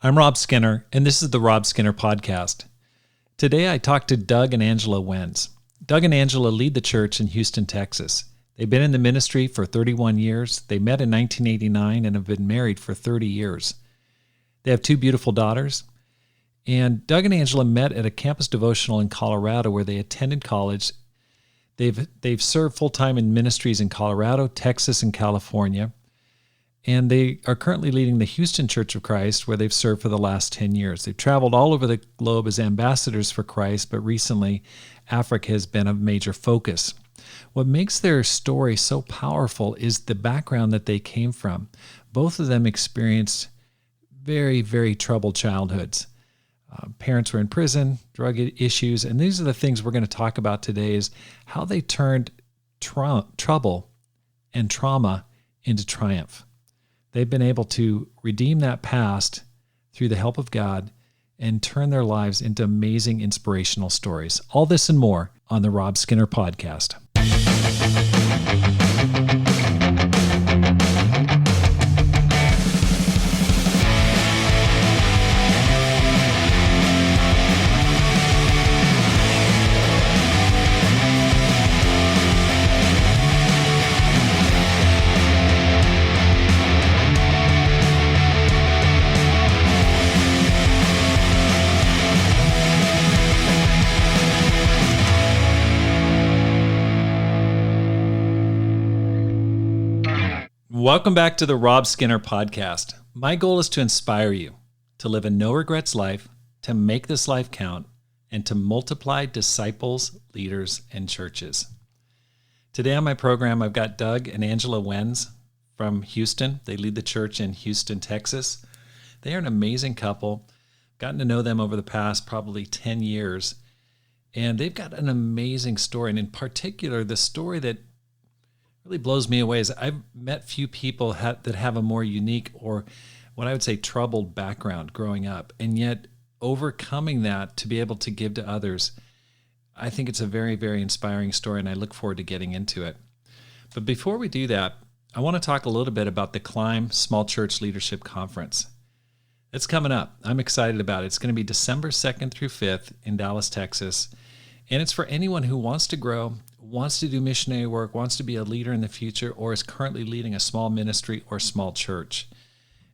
I'm Rob Skinner, and this is the Rob Skinner Podcast. Today I talked to Doug and Angella Wens. Doug and Angella lead the church in Houston, Texas. They've been in the ministry for 31 years. They met in 1989 and have been married for 30 years. They have two beautiful daughters. And Doug and Angella met at a campus devotional in Colorado where they attended college. They've served full-time in ministries in Colorado, Texas, and California. And they are currently leading the Houston Church of Christ, where they've served for the last 10 years. They've traveled all over the globe as ambassadors for Christ, but recently Africa has been a major focus. What makes their story so powerful is the background that they came from. Both of them experienced very, very troubled childhoods. Parents were in prison, drug issues, and these are the things we're going to talk about today, is how they turned trouble and trauma into triumph. They've been able to redeem that past through the help of God and turn their lives into amazing inspirational stories. All this and more on the Rob Skinner Podcast. Welcome back to the Rob Skinner Podcast. My goal is to inspire you to live a no-regrets life, to make this life count, and to multiply disciples, leaders, and churches. Today on my program, I've got Doug and Angella Wens from Houston. They lead the church in Houston, Texas. They are an amazing couple. Gotten to know them over the past probably 10 years, and they've got an amazing story. And in particular, the story that really blows me away is I've met few people that have a more unique, or what I would say troubled background growing up, and yet overcoming that to be able to give to others. I think it's a very, very inspiring story, and I look forward to getting into it. But before we do that, I want to talk a little bit about the Climb Small Church Leadership Conference. It's coming up. I'm excited about it. It's going to be December 2nd through 5th in Dallas, Texas. And it's for anyone who wants to grow, wants to do missionary work, wants to be a leader in the future, or is currently leading a small ministry or small church.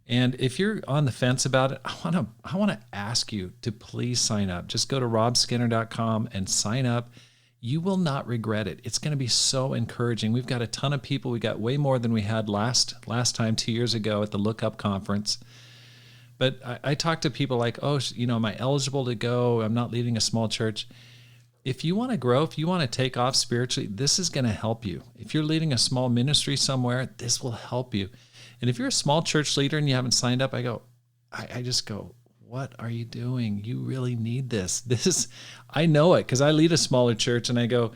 And if you're on the fence about it, I want to ask you to please sign up. Just go to robskinner.com and sign up. You will not regret it. It's going to be so encouraging. We've got a ton of people. We got way more than we had last time 2 years ago at the Look Up conference. But I talk to people like, am I eligible to go? I'm not leading a small church. If you want to grow, if you want to take off spiritually, this is going to help you. If you're leading a small ministry somewhere, this will help you. And if you're a small church leader and you haven't signed up, I just go, what are you doing? You really need this. I know it because I lead a smaller church, and I go,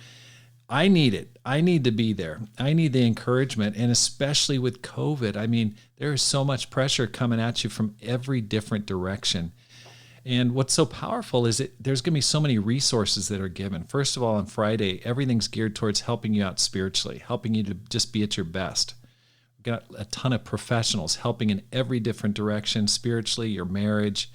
I need it. I need to be there. I need the encouragement. And especially with COVID, I mean, there is so much pressure coming at you from every different direction. And what's so powerful is there's going to be so many resources that are given. First of all, on Friday, everything's geared towards helping you out spiritually, helping you to just be at your best. We've got a ton of professionals helping in every different direction, spiritually, your marriage,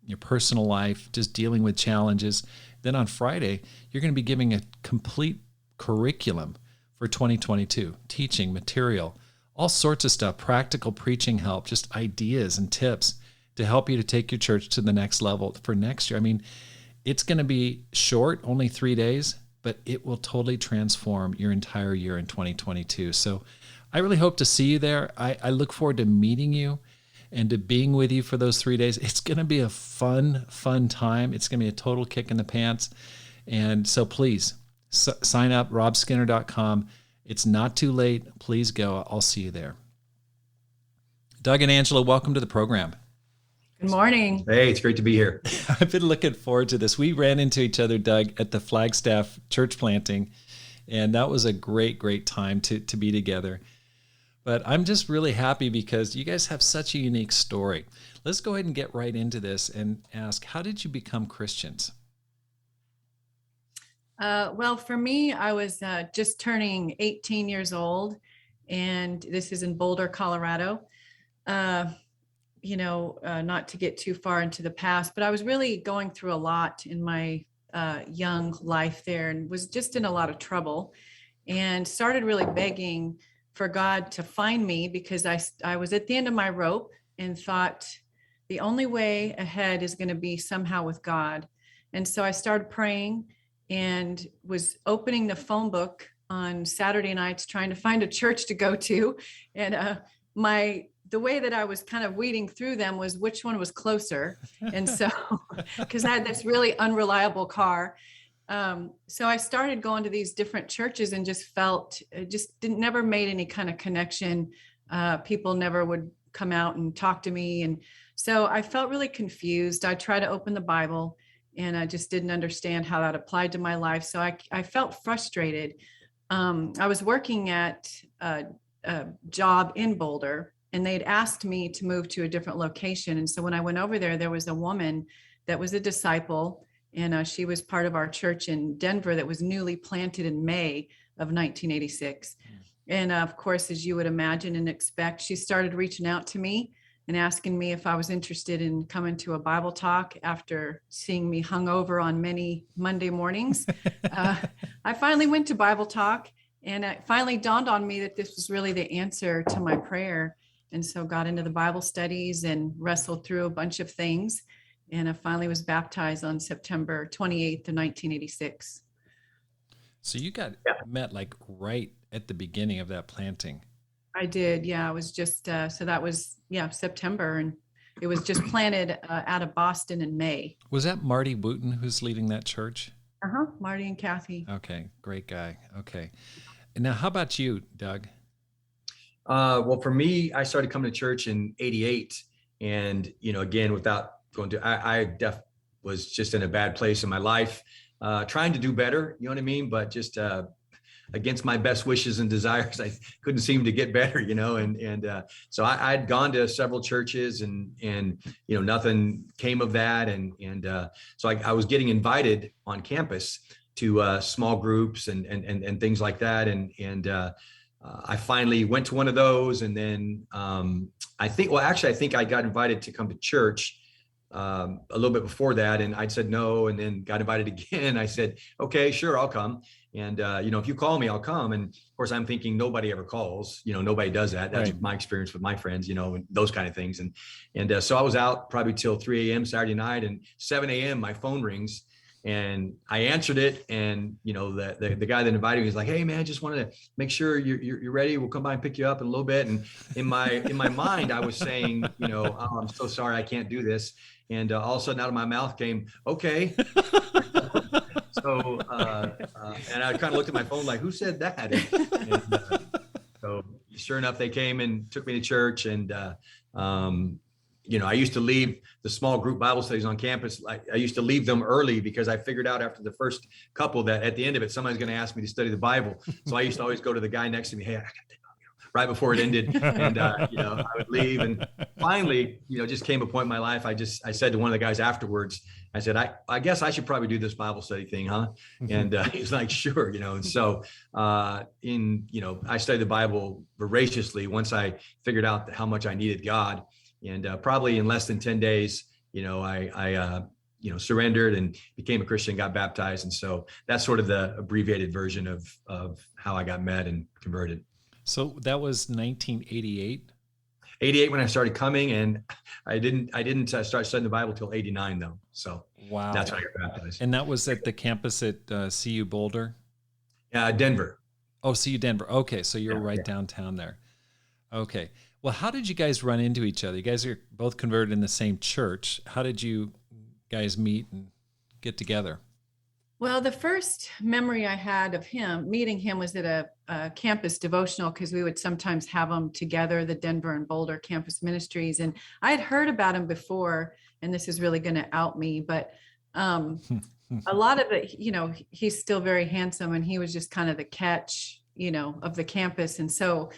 your personal life, just dealing with challenges. Then on Friday, you're going to be giving a complete curriculum for 2022, teaching material, all sorts of stuff, practical preaching help, just ideas and tips to help you to take your church to the next level for next year. I mean, it's going to be short, only 3 days, but it will totally transform your entire year in 2022. So I really hope to see you there. I look forward to meeting you and to being with you for those 3 days. It's going to be a fun time. It's going to be a total kick in the pants. And so please sign up, robskinner.com. It's not too late. Please go. I'll see you there. Doug and Angella, welcome to the program. Good morning. Hey, it's great to be here. I've been looking forward to this. We ran into each other, Doug, at the Flagstaff church planting, and that was a great time to be together. But I'm just really happy because you guys have such a unique story. Let's go ahead and get right into this and ask, how did you become Christians? Well, for me, I was just turning 18 years old, and this is in Boulder, Colorado. not to get too far into the past, but I was really going through a lot in my young life there, and was just in a lot of trouble, and started really begging for God to find me, because I was at the end of my rope and thought the only way ahead is going to be somehow with God. And so I started praying and was opening the phone book on Saturday nights, trying to find a church to go to. And the way that I was kind of weeding through them was which one was closer. And so, because I had this really unreliable car. So I started going to these different churches and just never made any kind of connection. People never would come out and talk to me. And so I felt really confused. I tried to open the Bible and I just didn't understand how that applied to my life. So I felt frustrated. I was working at a job in Boulder, and they'd asked me to move to a different location. And so when I went over there was a woman that was a disciple, and she was part of our church in Denver that was newly planted in May of 1986. And of course, as you would imagine and expect, she started reaching out to me and asking me if I was interested in coming to a Bible talk after seeing me hungover on many Monday mornings. I finally went to Bible talk, and it finally dawned on me that this was really the answer to my prayer. And so got into the Bible studies and wrestled through a bunch of things. And I finally was baptized on September 28th of 1986. So you got met like right at the beginning of that planting. I did. Yeah. I was just, so that was, September. And it was just planted out of Boston in May. Was that Marty Wooten who's leading that church? Marty and Kathy. Okay. Great guy. Okay. And now how about you, Doug? Well, for me, I started coming to church in '88, and, again, without going to, I was just in a bad place in my life, trying to do better, you know what I mean? But just, against my best wishes and desires, I couldn't seem to get better, and so I'd gone to several churches and nothing came of that. And so I was getting invited on campus to small groups and things like that. And I finally went to one of those, and then I think I got invited to come to church a little bit before that, and I said no, and then got invited again. I said, okay, sure, I'll come. And if you call me, I'll come. And of course, I'm thinking nobody ever calls. Nobody does that. That's right. My experience with my friends. And those kind of things. And so I was out probably till 3 a.m. Saturday night, and 7 a.m. my phone rings. And I answered it, and the guy that invited me was like, "Hey man, just wanted to make sure you're ready. We'll come by and pick you up in a little bit." And in my mind, I was saying, "Oh, I'm so sorry, I can't do this." And all of a sudden, out of my mouth came, "Okay." So and I kind of looked at my phone like, "Who said that?" And so sure enough, they came and took me to church, and I used to leave the small group Bible studies on campus. I used to leave them early because I figured out after the first couple that at the end of it, somebody's going to ask me to study the Bible. So I used to always go to the guy next to me, "Hey, I got to," right before it ended. And, I would leave. And finally, just came a point in my life. I said to one of the guys afterwards, I said, I guess I should probably do this Bible study thing, huh? And he's like, "Sure." And so I studied the Bible voraciously once I figured out how much I needed God. And probably in less than 10 days, I surrendered and became a Christian, got baptized. And so that's sort of the abbreviated version of how I got met and converted. So that was 1988? 88 when I started coming, and I didn't start studying the Bible till 89 though. So wow, that's when I got baptized. And that was at the campus at CU Boulder? Denver. Oh, CU Denver. Okay, so you're right downtown there. Okay. Well, how did you guys run into each other? You guys are both converted in the same church. How did you guys meet and get together? Well, the first memory I had of meeting him was at a campus devotional, because we would sometimes have them together, the Denver and Boulder campus ministries. And I had heard about him before, and this is really going to out me, but a lot of it, he's still very handsome, and he was just kind of the catch, of the campus. And so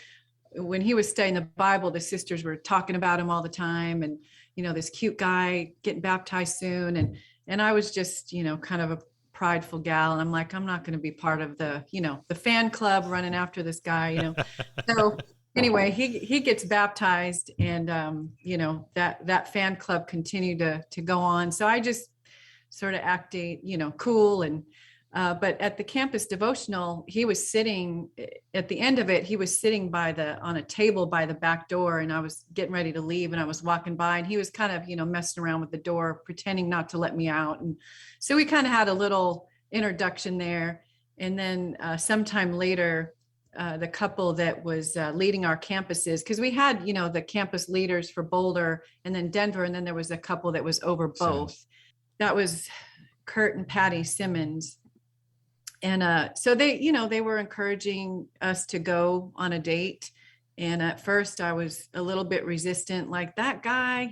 when he was studying the Bible, the sisters were talking about him all the time, and, this cute guy getting baptized soon. And I was just, kind of a prideful gal. And I'm like, I'm not going to be part of the fan club running after this guy, So anyway, he gets baptized, and that fan club continued to go on. So I just sort of acted, cool. And but at the campus devotional, he was sitting at the end of it. He was sitting on a table by the back door, and I was getting ready to leave, and I was walking by, and he was kind of, messing around with the door, pretending not to let me out. And so we kind of had a little introduction there. And then sometime later, the couple that was leading our campuses, because we had, the campus leaders for Boulder and then Denver, and then there was a couple that was over both. That was Kurt and Patty Simmons. And so they were encouraging us to go on a date. And at first I was a little bit resistant, like that guy,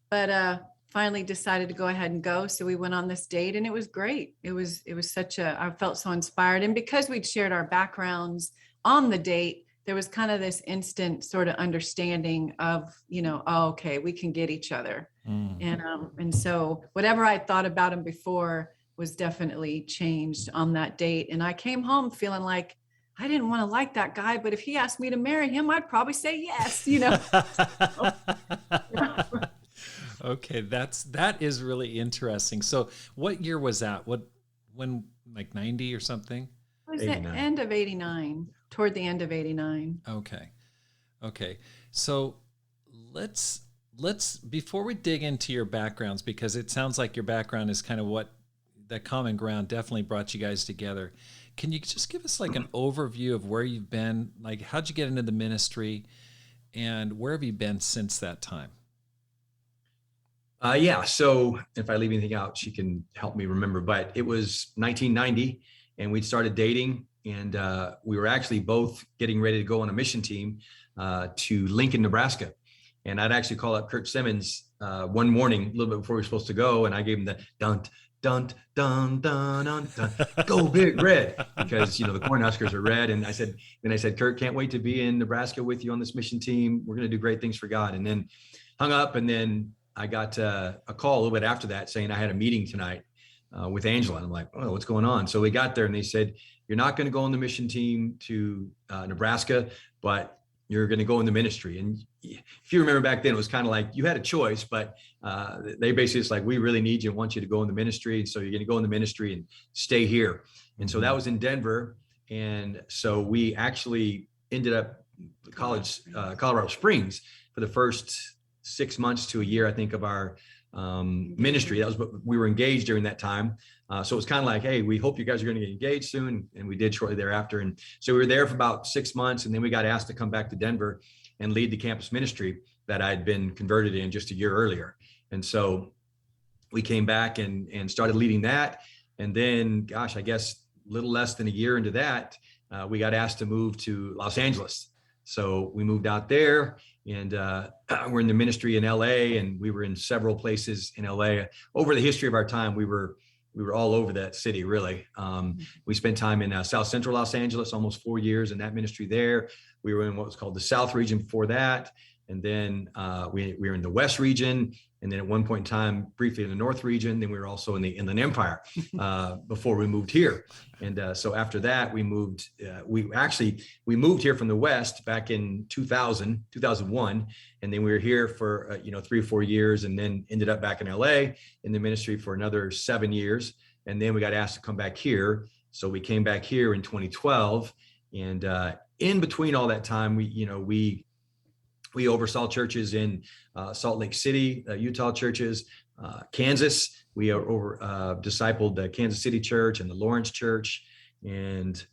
but finally decided to go ahead and go. So we went on this date, and it was great. It was I felt so inspired. And because we'd shared our backgrounds on the date, there was kind of this instant sort of understanding of, oh, okay, we can get each other. And so whatever I thought about him before was definitely changed on that date. And I came home feeling like I didn't want to like that guy, but if he asked me to marry him, I'd probably say yes, Okay, that is really interesting. So what year was that? When like 90 or something? It was the end of 89, toward the end of 89. Okay. So let's before we dig into your backgrounds, because it sounds like your background is kind of what that common ground definitely brought you guys together. Can you just give us like an overview of where you've been? Like, how'd you get into the ministry, and where have you been since that time? Yeah. So if I leave anything out, she can help me remember, but it was 1990 and we'd started dating, and we were actually both getting ready to go on a mission team to Lincoln, Nebraska. And I'd actually called up Kurt Simmons one morning, a little bit before we were supposed to go. And I gave him the dun, dun, dun, dun, dun, dun, go Big Red, because, the Cornhuskers are red. And I said, Kurt, can't wait to be in Nebraska with you on this mission team. We're going to do great things for God. And then hung up, and then I got a call a little bit after that saying I had a meeting tonight with Angela. And I'm like, oh, what's going on? So we got there, and they said, you're not going to go on the mission team to Nebraska, but you're going to go in the ministry. And if you remember back then, it was kind of like you had a choice, but they basically, it's like, we really need you and want you to go in the ministry. And so you're going to go in the ministry and stay here. And so that was in Denver. And so we actually ended up Colorado Springs for the first 6 months to a year, I think, of our ministry. That was what we were engaged during that time. So it was kind of like, hey, we hope you guys are going to get engaged soon. And we did shortly thereafter. And so we were there for about 6 months. And then we got asked to come back to Denver and lead the campus ministry that I'd been converted in just a year earlier. And so we came back and started leading that. And then, gosh, I guess a little less than a year into that, we got asked to move to Los Angeles. So we moved out there, and we're in the ministry in LA, and we were in several places in LA. Over the history of our time, we were all over that city, really. We spent time in South Central Los Angeles, almost 4 years in that ministry there. We were in what was called the South region before that. And then we were in the West region. And then at one point in time, briefly in the North region. Then we were also in the Inland Empire before we moved here. And so after that, we moved. We moved here from the West back in 2001, and then we were here for 3 or 4 years, and then ended up back in LA in the ministry for another 7 years. And then we got asked to come back here, so we came back here in 2012. And in between all that time, we oversaw churches in Salt Lake City, Utah churches, Kansas. We discipled the Kansas City church and the Lawrence church. And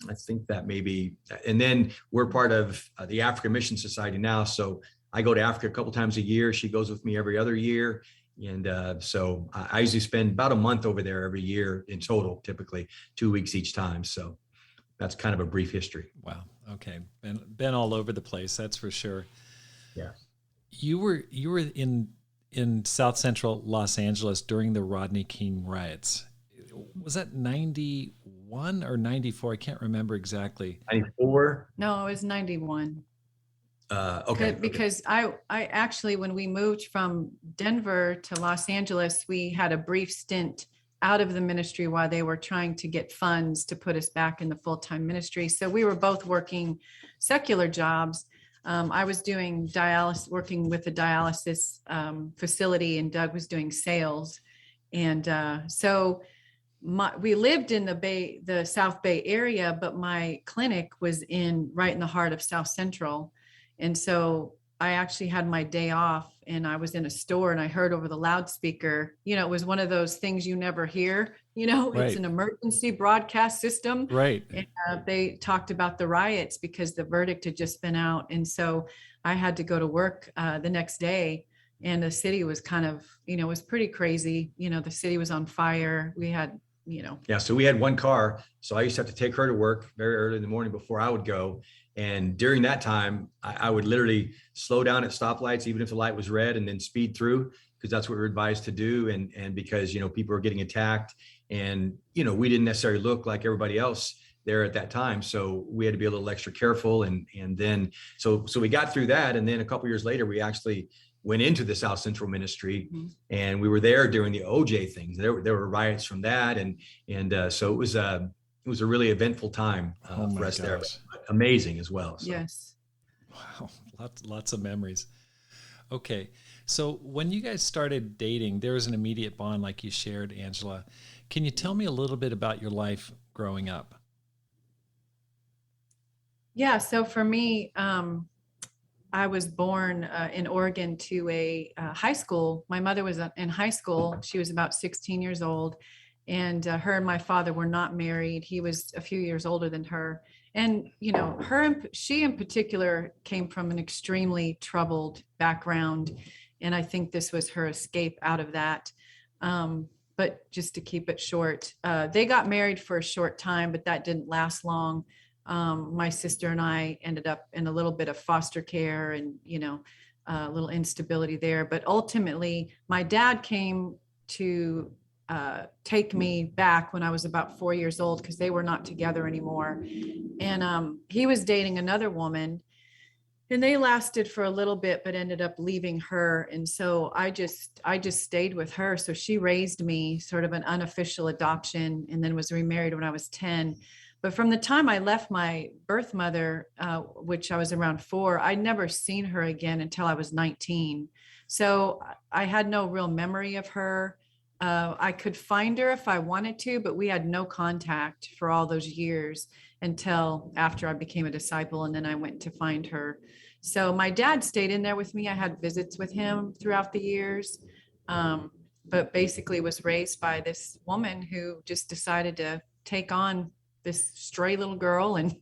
I think that maybe, and then we're part of the African Mission Society now. So I go to Africa a couple times a year. She goes with me every other year. And so I usually spend about a month over there every year in total, typically 2 weeks each time. So that's kind of a brief history. Wow. Okay. Been all over the place. That's for sure. Yeah. You were in South Central Los Angeles during the Rodney King riots. Was that 91 or 94? I can't remember exactly. 94? No, it was 91. Okay. Because I actually, when we moved from Denver to Los Angeles, we had a brief stint out of the ministry while they were trying to get funds to put us back in the full-time ministry. So we were both working secular jobs. I was doing dialysis, working with a dialysis facility, and Doug was doing sales. And so we lived in the South Bay area, but my clinic was right in the heart of South Central. And so I actually had my day off, and I was in a store, and I heard over the loudspeaker, it was one of those things you never hear, Right. It's an emergency broadcast system. Right. And they talked about the riots because the verdict had just been out. And so I had to go to work the next day, and the city was kind of, it was pretty crazy. The city was on fire. We had, Yeah. So we had one car. So I used to have to take her to work very early in the morning before I would go. And during that time, I would literally slow down at stoplights, even if the light was red, and then speed through, because that's what we were advised to do. And because, people were getting attacked, and, we didn't necessarily look like everybody else there at that time. So we had to be a little extra careful. And then, so we got through that. And then a couple of years later, we actually went into the South Central ministry, and we were there during the OJ things. There were riots from that. And so it was a really eventful time for us there. Amazing as well. So. Yes. Wow. Lots of memories. Okay. So when you guys started dating, there was an immediate bond, like you shared, Angela. Can you tell me a little bit about your life growing up? Yeah. So for me, I was born in Oregon to a high school. My mother was in high school. She was about 16 years old, and her and my father were not married. He was a few years older than her. And, she in particular came from an extremely troubled background. And I think this was her escape out of that. But just to keep it short, they got married for a short time, but that didn't last long. My sister and I ended up in a little bit of foster care, and, a little instability there. But ultimately, my dad came to take me back when I was about 4 years old, because they were not together anymore. And he was dating another woman, and they lasted for a little bit, but ended up leaving her. And so I just stayed with her. So she raised me, sort of an unofficial adoption, and then was remarried when I was 10. But from the time I left my birth mother, which I was around 4, I'd never seen her again until I was 19. So I had no real memory of her. I could find her if I wanted to, but we had no contact for all those years until after I became a disciple, and then I went to find her. So my dad stayed in there with me. I had visits with him throughout the years, but basically was raised by this woman who just decided to take on this stray little girl, and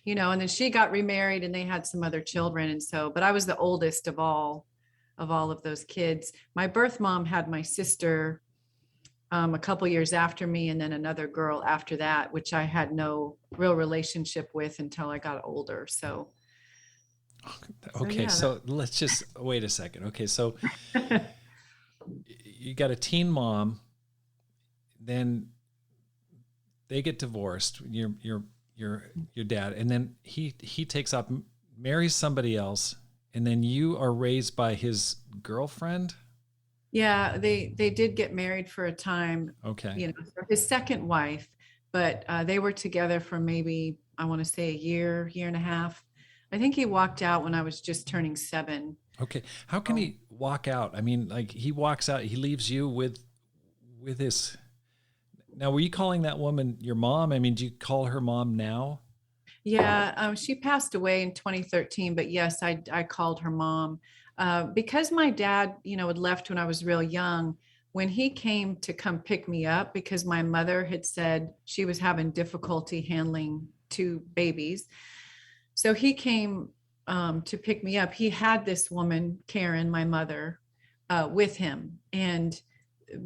and then she got remarried, and they had some other children. And so, but I was the oldest of all of those kids. My birth mom had my sister a couple years after me, and then another girl after that, which I had no real relationship with until I got older. So okay, so let's just wait a second. Okay, so you got a teen mom, then they get divorced, your dad, and then he takes up, marries somebody else, and then you are raised by his girlfriend. Yeah, they did get married for a time. Okay. His second wife, but they were together for maybe, I want to say, a year and a half. I think he walked out when I was just turning 7. Okay. How can he walk out? I mean, like, he walks out, he leaves you with his. Now, were you calling that woman your mom? I mean, do you call her mom now? Yeah, she passed away in 2013, but yes, I called her mom. Because my dad, had left when I was real young. When he came to come pick me up, because my mother had said she was having difficulty handling 2 babies. So he came to pick me up. He had this woman, Karen, my mother, with him. And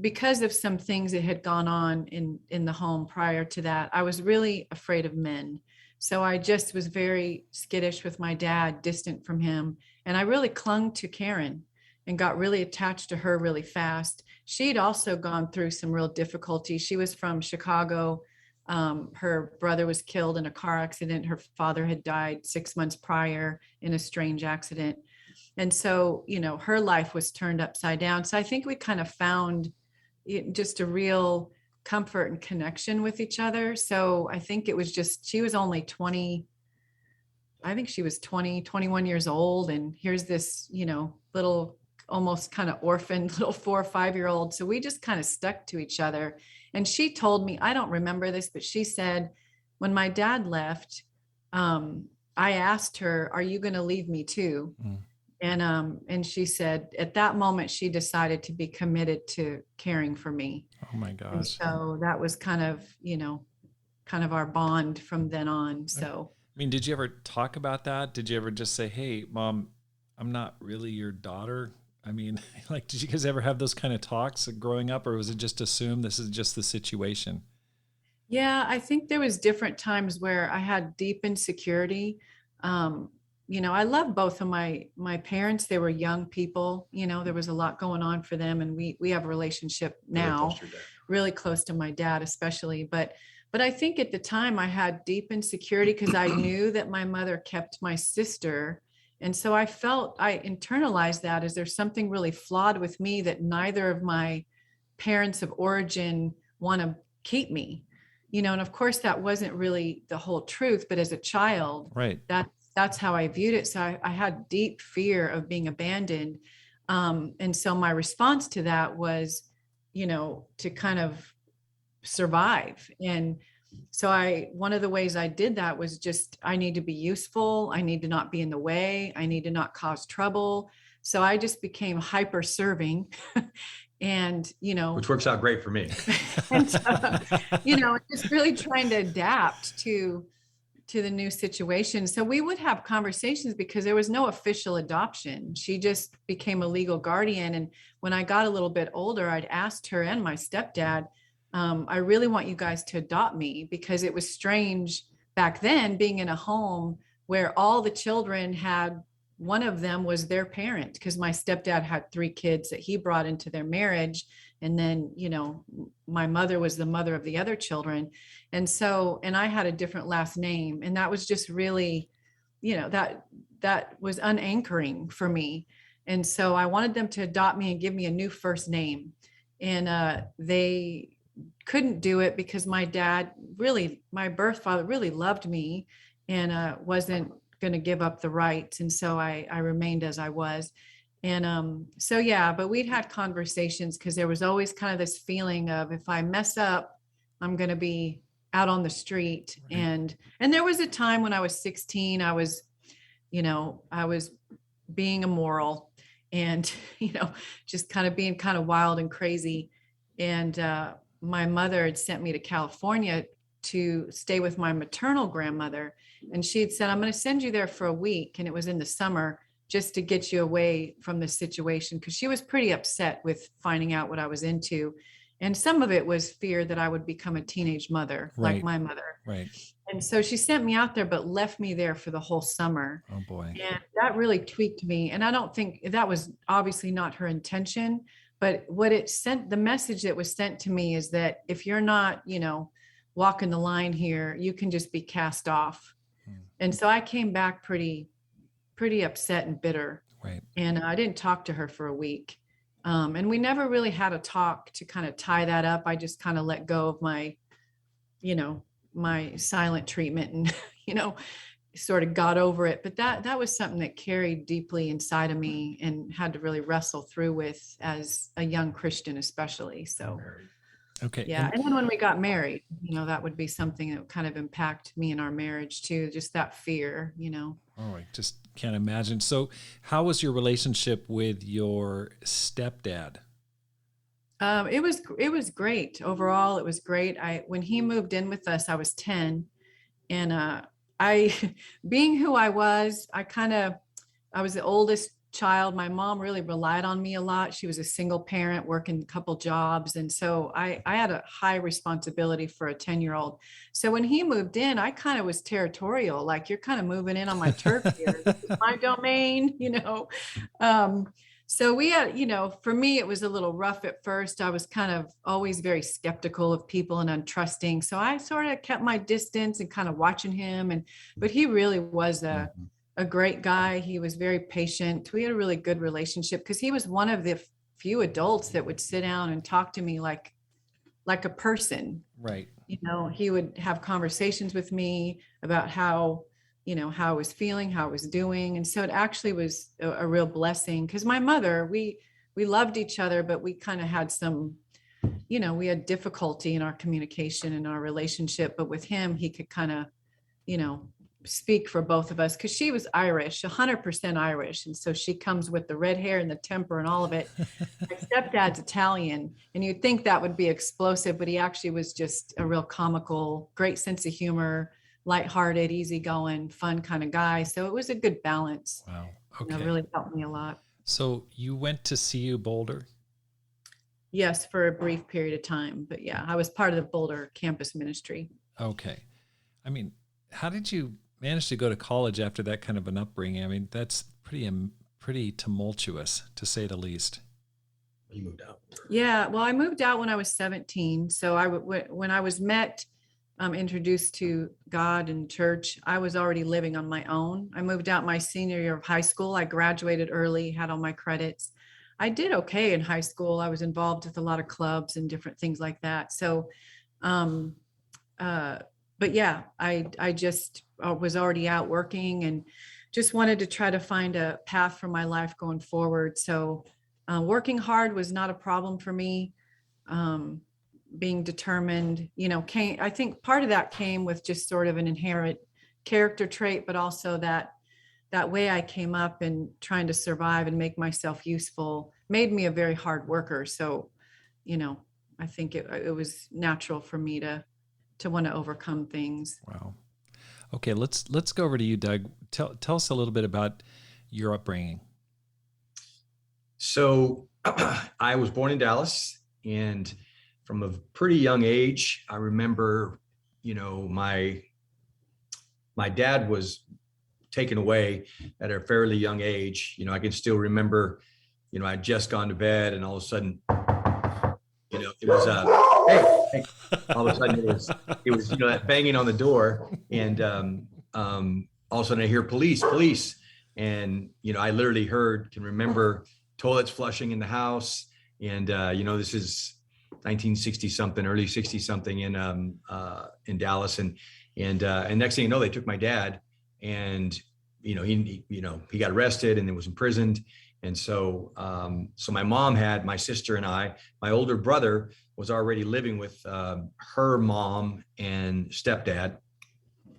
because of some things that had gone on in the home prior to that, I was really afraid of men. So I just was very skittish with my dad, distant from him. And I really clung to Karen and got really attached to her really fast. She'd also gone through some real difficulty. She was from Chicago. Her brother was killed in a car accident. Her father had died 6 months prior in a strange accident. And so, her life was turned upside down. So I think we kind of found just a real comfort and connection with each other. So I think it was just, she was only 20, I think she was 20, 21 years old. And here's this, little, almost kind of orphaned little 4 or 5-year-old. So we just kind of stuck to each other. And she told me, I don't remember this, but she said, when my dad left, I asked her, are you going to leave me too? And she said, at that moment, she decided to be committed to caring for me. Oh my And gosh. so that was kind of our bond from then on. So, I mean, did you ever talk about that? Did you ever just say, hey, Mom, I'm not really your daughter? I mean, like, did you guys ever have those kind of talks growing up, or was it just assumed this is just the situation? yeah, I think there was different times where I had deep insecurity. I love both of my parents. They were young people, there was a lot going on for them. And we have a relationship now, really close to my dad, especially. But I think at the time I had deep insecurity because I knew that my mother kept my sister. And so I internalized that as there's something really flawed with me that neither of my parents of origin want to keep me, and of course that wasn't really the whole truth, but as a child, right, that's how I viewed it. So I had deep fear of being abandoned. And so my response to that was, to kind of survive. And so one of the ways I did that was just, I need to be useful. I need to not be in the way. I need to not cause trouble. So I just became hyper serving and, which works out great for me. and, just really trying to adapt to the new situation. So we would have conversations because there was no official adoption. She just became a legal guardian. And when I got a little bit older, I'd asked her and my stepdad, I really want you guys to adopt me, because it was strange back then being in a home where all the children had, one of them was their parent, because my stepdad had 3 kids that he brought into their marriage. And then, my mother was the mother of the other children. And I had a different last name. And that was just really, that was unanchoring for me. And so I wanted them to adopt me and give me a new first name. And they couldn't do it because my birth father really loved me and wasn't going to give up the rights. And so I remained as I was. And but we'd had conversations because there was always kind of this feeling of, if I mess up, I'm going to be out on the street. Right. And there was a time when I was 16, I was being immoral and, just kind of being kind of wild and crazy. And my mother had sent me to California to stay with my maternal grandmother. And she had said, I'm going to send you there for a week. And it was in the summer, just to get you away from the situation, because she was pretty upset with finding out what I was into. And some of it was fear that I would become a teenage mother, right, like my mother. Right. And so she sent me out there, but left me there for the whole summer. Oh boy. And that really tweaked me. And I don't think that was obviously not her intention, but the message that was sent to me is that if you're not, walking the line here, you can just be cast off. And so I came back pretty upset and bitter. Right. And I didn't talk to her for a week. And we never really had a talk to kind of tie that up. I just kind of let go of my, my silent treatment and, sort of got over it. But that was something that carried deeply inside of me and had to really wrestle through with as a young Christian, especially. So, okay. Yeah. And then when we got married, that would be something that would kind of impact me in our marriage too. Just that fear, Oh, I just can't imagine. So how was your relationship with your stepdad? It was great. Overall, it was great. When he moved in with us, I was 10, and being who I was, I was the oldest child. My mom really relied on me a lot. She was a single parent working a couple jobs. And so I had a high responsibility for a 10-year-old. So when he moved in, I kind of was territorial, like, you're kind of moving in on my turf here, my domain, So we had, for me, it was a little rough at first. I was kind of always very skeptical of people and untrusting. So I sort of kept my distance and kind of watching him. But he really was a great guy. He was very patient. We had a really good relationship because he was one of the few adults that would sit down and talk to me like like a person. Right. He would have conversations with me about how I was feeling, how I was doing. And so it actually was a real blessing, because my mother, we loved each other, but we kind of had some, we had difficulty in our communication and our relationship. But with him, he could kind of, speak for both of us, because she was Irish, 100% Irish. And so she comes with the red hair and the temper and all of it. My stepdad's Italian, and you'd think that would be explosive, but he actually was just a real comical, great sense of humor, lighthearted, easygoing, fun kind of guy. So it was a good balance. Wow. Okay. It really helped me a lot. So you went to CU Boulder? Yes, for a brief period of time. But yeah, I was part of the Boulder campus ministry. Okay. I mean, how did you manage to go to college after that kind of an upbringing? I mean, that's pretty tumultuous, to say the least. You moved out. Yeah, well, I moved out when I was 17. So when I was introduced to God and church, I was already living on my own. I moved out my senior year of high school. I graduated early, had all my credits. I did okay in high school. I was involved with a lot of clubs and different things like that. So, but yeah, I just was already out working and just wanted to try to find a path for my life going forward. So working hard was not a problem for me. Being determined, I think part of that came with just sort of an inherent character trait, but also that way I came up and trying to survive and make myself useful made me a very hard worker. So, I think it was natural for me to want to overcome things. Wow. Okay, let's go over to you, Doug. Tell us a little bit about your upbringing. So I was born in Dallas, and from a pretty young age, I remember, my dad was taken away at a fairly young age. I can still remember, I'd just gone to bed, and all of a sudden, it was hey, all of a sudden it was that banging on the door, and all of a sudden I hear police, and I literally can remember toilets flushing in the house, and this is 1960 something, early 60 something in Dallas, and next thing you know, they took my dad, and he got arrested and was imprisoned. And so my mom had my sister and I. My older brother was already living with her mom and stepdad.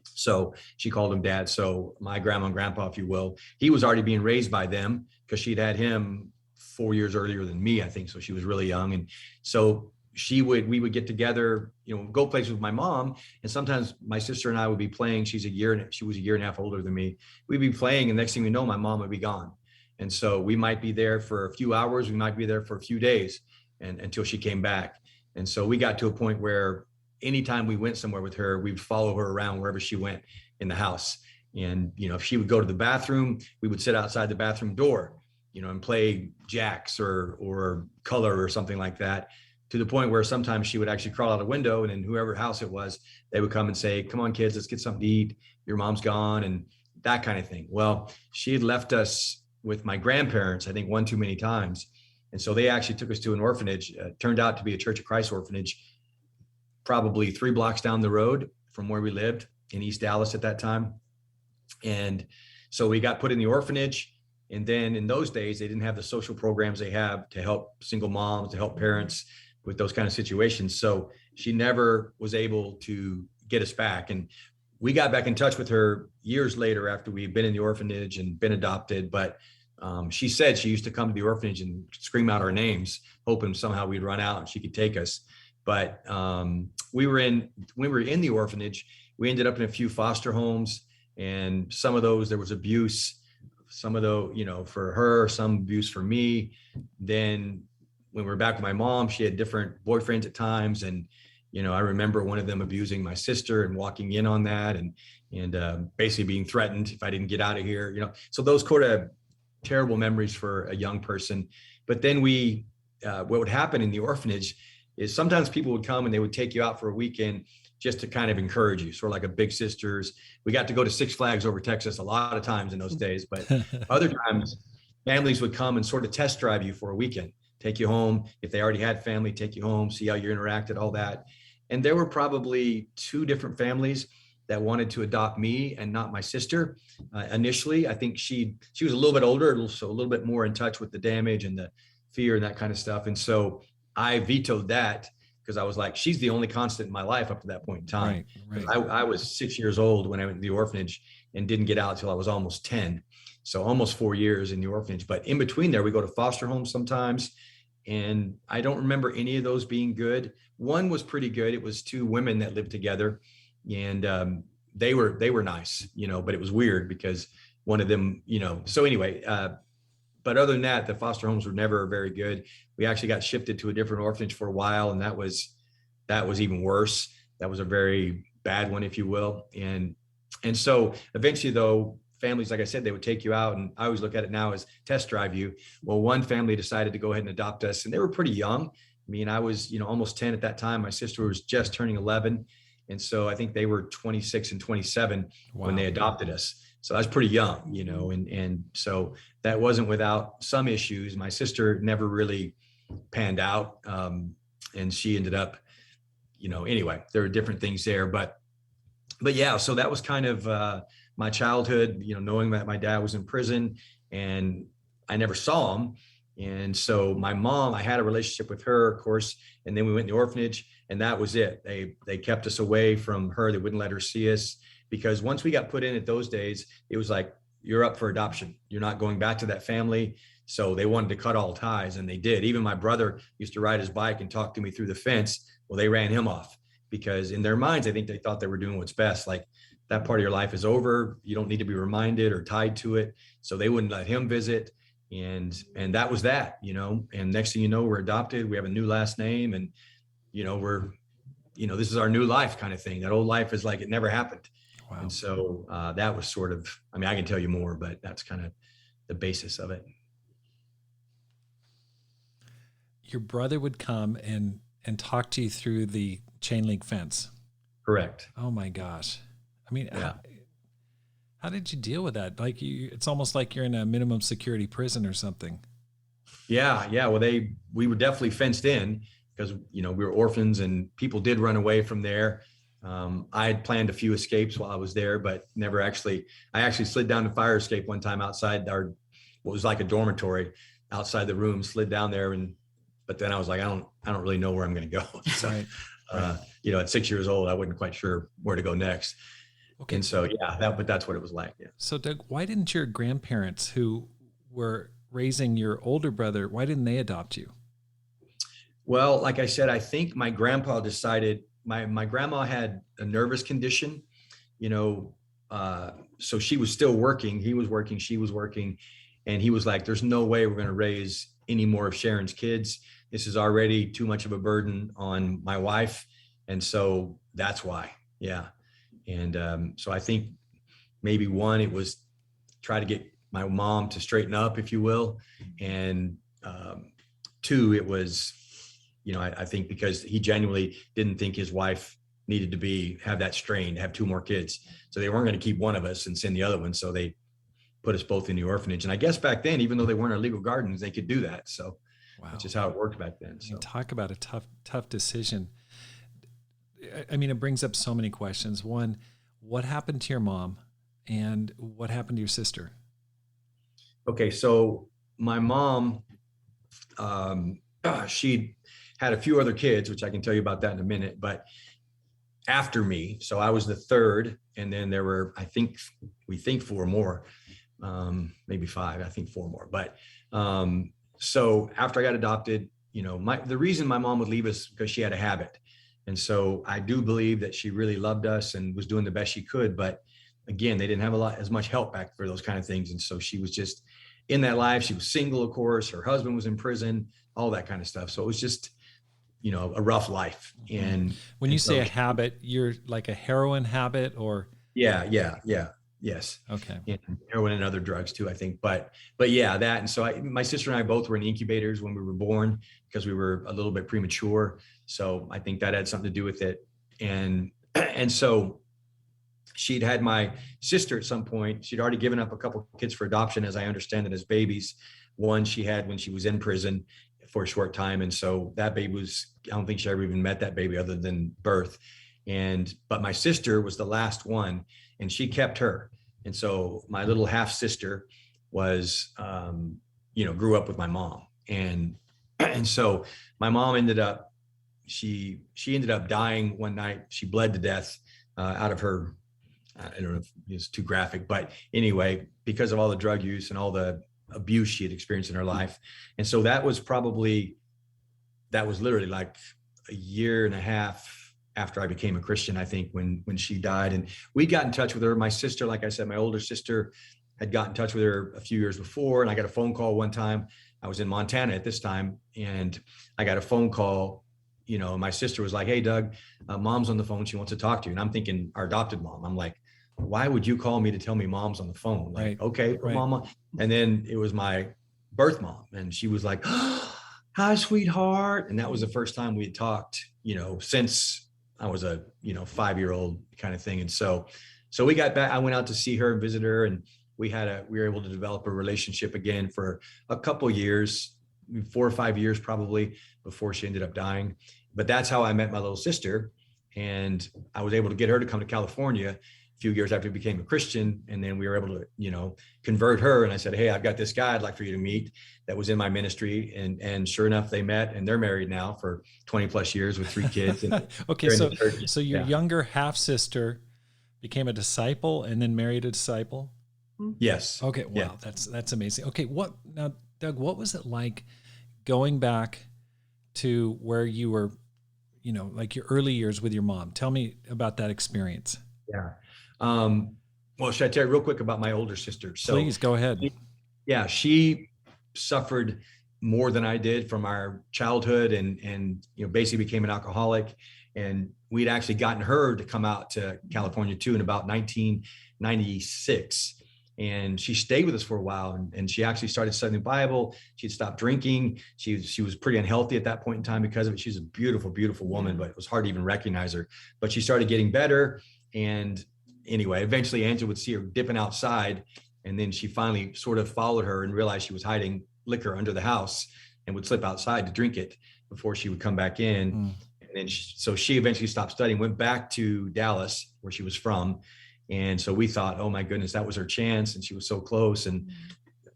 So she called him dad. So my grandma and grandpa, if you will, he was already being raised by them, because she'd had him 4 years earlier than me, I think. So she was really young. And so we would get together, go places with my mom. And sometimes my sister and I would be playing. She was a year and a half older than me. We'd be playing, and next thing we know, my mom would be gone. And so we might be there for a few hours. We might be there for a few days until she came back. And so we got to a point where anytime we went somewhere with her, we'd follow her around wherever she went in the house. And, if she would go to the bathroom, we would sit outside the bathroom door, and play jacks or color or something like that, to the point where sometimes she would actually crawl out a window, and then whoever house it was, they would come and say, "Come on, kids, let's get something to eat. Your mom's gone," and that kind of thing. Well, she had left us with my grandparents, I think, one too many times. And so they actually took us to an orphanage. Turned out to be a Church of Christ orphanage, probably 3 blocks down the road from where we lived in East Dallas at that time. And so we got put in the orphanage. And then in those days, they didn't have the social programs they have to help single moms, to help parents with those kind of situations. So she never was able to get us back. And we got back in touch with her years later after we'd been in the orphanage and been adopted. But she said she used to come to the orphanage and scream out our names, hoping somehow we'd run out and she could take us. But when we were in the orphanage, we ended up in a few foster homes, and some of those, there was abuse, some of those, for her, some abuse for me. Then when we were back with my mom, she had different boyfriends at times. And I remember one of them abusing my sister and walking in on that, and basically being threatened if I didn't get out of here, so those sort of terrible memories for a young person. But then what would happen in the orphanage is sometimes people would come and they would take you out for a weekend just to kind of encourage you, sort of like a big sisters. We got to go to Six Flags over Texas a lot of times in those days, but other times families would come and sort of test drive you for a weekend. take you home. If they already had family, take you home, see how you interacted, all that. And there were probably 2 different families that wanted to adopt me and not my sister. Initially, I think she was a little bit older, so a little bit more in touch with the damage and the fear and that kind of stuff. And so I vetoed that because I was like, she's the only constant in my life up to that point in time. Right. I was 6 years old when I went to the orphanage and didn't get out till I was almost 10. So almost 4 years in the orphanage. But in between there, we go to foster homes sometimes. And I don't remember any of those being good. One was pretty good. It was 2 women that lived together, and they were nice, but it was weird because one of them, so anyway, but other than that, the foster homes were never very good. We actually got shifted to a different orphanage for a while, and that was even worse. That was a very bad one, if you will. And so eventually, though, families, like I said, they would take you out, and I always look at it now as test drive you. Well, one family decided to go ahead and adopt us, and they were pretty young. I mean, I was, almost 10 at that time. My sister was just turning 11. And so I think they were 26 and 27 when they adopted us. So I was pretty young, and so that wasn't without some issues. My sister never really panned out. And she ended up, anyway, there were different things there, but yeah, so that was kind of my childhood, knowing that my dad was in prison and I never saw him. And so my mom, I had a relationship with her, of course, and then we went in the orphanage, and that was it. They kept us away from her. They wouldn't let her see us, because once we got put in at those days, it was like, you're up for adoption. You're not going back to that family. So they wanted to cut all ties, and they did. Even my brother used to ride his bike and talk to me through the fence. Well, they ran him off because in their minds, I think they thought they were doing what's best. Like, that part of your life is over. You don't need to be reminded or tied to it. So they wouldn't let him visit. And that was that, and next thing you know, we're adopted. We have a new last name, and, we're, this is our new life kind of thing. That old life is like, it never happened. Wow. And so that was sort of, I can tell you more, but that's kind of the basis of it. Your brother would come and talk to you through the chain link fence. Correct. Oh my gosh. Yeah. How did you deal with that? Like, it's almost like you're in a minimum security prison or something. Yeah. Well, we were definitely fenced in because, we were orphans and people did run away from there. I had planned a few escapes while I was there, but never actually. I actually slid down the fire escape one time outside what was like a dormitory outside the room, slid down there. But then I was like, I don't really know where I'm going to go. So, right. At 6 years old, I wasn't quite sure where to go next. Okay. And so, but that's what it was like. Yeah. So Doug, why didn't your grandparents who were raising your older brother, why didn't they adopt you? Well, like I said, I think my grandpa decided, my grandma had a nervous condition, so she was still working. He was working, she was working. And he was like, there's no way we're going to raise any more of Sharon's kids. This is already too much of a burden on my wife. And so that's why. Yeah. And so I think maybe one, it was try to get my mom to straighten up, if you will. And 2, it was, I think because he genuinely didn't think his wife needed to have that strain, to have 2 more kids. So they weren't going to keep one of us and send the other one. So they put us both in the orphanage. And I guess back then, even though they weren't our legal guardians, they could do that. So That's just how it worked back then. So talk about a tough decision. It brings up so many questions. One, what happened to your mom, and what happened to your sister? Okay, so my mom, she had a few other kids, which I can tell you about that in a minute, but after me, so I was the 3rd, and then there were, we think 4 more, maybe 5, I think 4 more. But so after I got adopted, the reason my mom would leave us because she had a habit. And so I do believe that she really loved us and was doing the best she could. But again, they didn't have as much help back for those kind of things. And so she was just in that life. She was single, of course. Her husband was in prison, all that kind of stuff. So it was just, a rough life. And when you say a habit, you're like a heroin habit or? Yeah. Yes. Okay. And heroin and other drugs too, I think. But yeah, that. And so my sister and I both were in incubators when we were born because we were a little bit premature. So I think that had something to do with it. And so she'd had my sister at some point. She'd already given up a couple of kids for adoption, as I understand it, as babies. One she had when she was in prison for a short time. And so that baby I don't think she ever even met that baby other than birth. But my sister was the last one, and she kept her. And so my little half sister was, grew up with my mom. And so my mom she ended up dying one night. She bled to death out of her, I don't know if it's too graphic, but anyway, because of all the drug use and all the abuse she had experienced in her life. And so that was literally like a year and a half after I became a Christian, I think, when she died. And we got in touch with her. My sister, like I said, my older sister had got in touch with her a few years before. And I got a phone call one time. I was in Montana at this time, and I got a phone call. My sister was like, "Hey, Doug, mom's on the phone. She wants to talk to you." And I'm thinking our adopted mom. I'm like, why would you call me to tell me mom's on the phone? Like, right. Okay, right. mama. And then it was my birth mom. And she was like, "Oh, hi, sweetheart." And that was the first time we had talked, since I was a, 5-year-old kind of thing. And so we got back, I went out to see her and visit her, and we were able to develop a relationship again for a couple of years, 4 or 5 years, probably, before she ended up dying. But that's how I met my little sister. And I was able to get her to come to California a few years after we became a Christian. And then we were able to, convert her. And I said, "Hey, I've got this guy I'd like for you to meet that was in my ministry." And sure enough, they met, and they're married now for 20 plus years with 3 kids. And okay. So your younger half sister became a disciple and then married a disciple? Yes. Okay. Wow. Yeah. That's amazing. Okay. Now, Doug, what was it like going back to where you were, like your early years with your mom? Tell me about that experience. Yeah. Well, should I tell you real quick about my older sister? So please go ahead. Yeah, she suffered more than I did from our childhood, and basically became an alcoholic. And we'd actually gotten her to come out to California too in about 1996. And she stayed with us for a while, and she actually started studying the Bible. She'd stopped drinking. She was pretty unhealthy at that point in time because of it. She's a beautiful, beautiful woman, but it was hard to even recognize her. But she started getting better. And anyway, eventually Angela would see her dipping outside, and then she finally sort of followed her and realized she was hiding liquor under the house and would slip outside to drink it before she would come back in. And then so she eventually stopped studying, went back to Dallas, where she was from. And so we thought, oh my goodness, that was her chance. And she was so close, and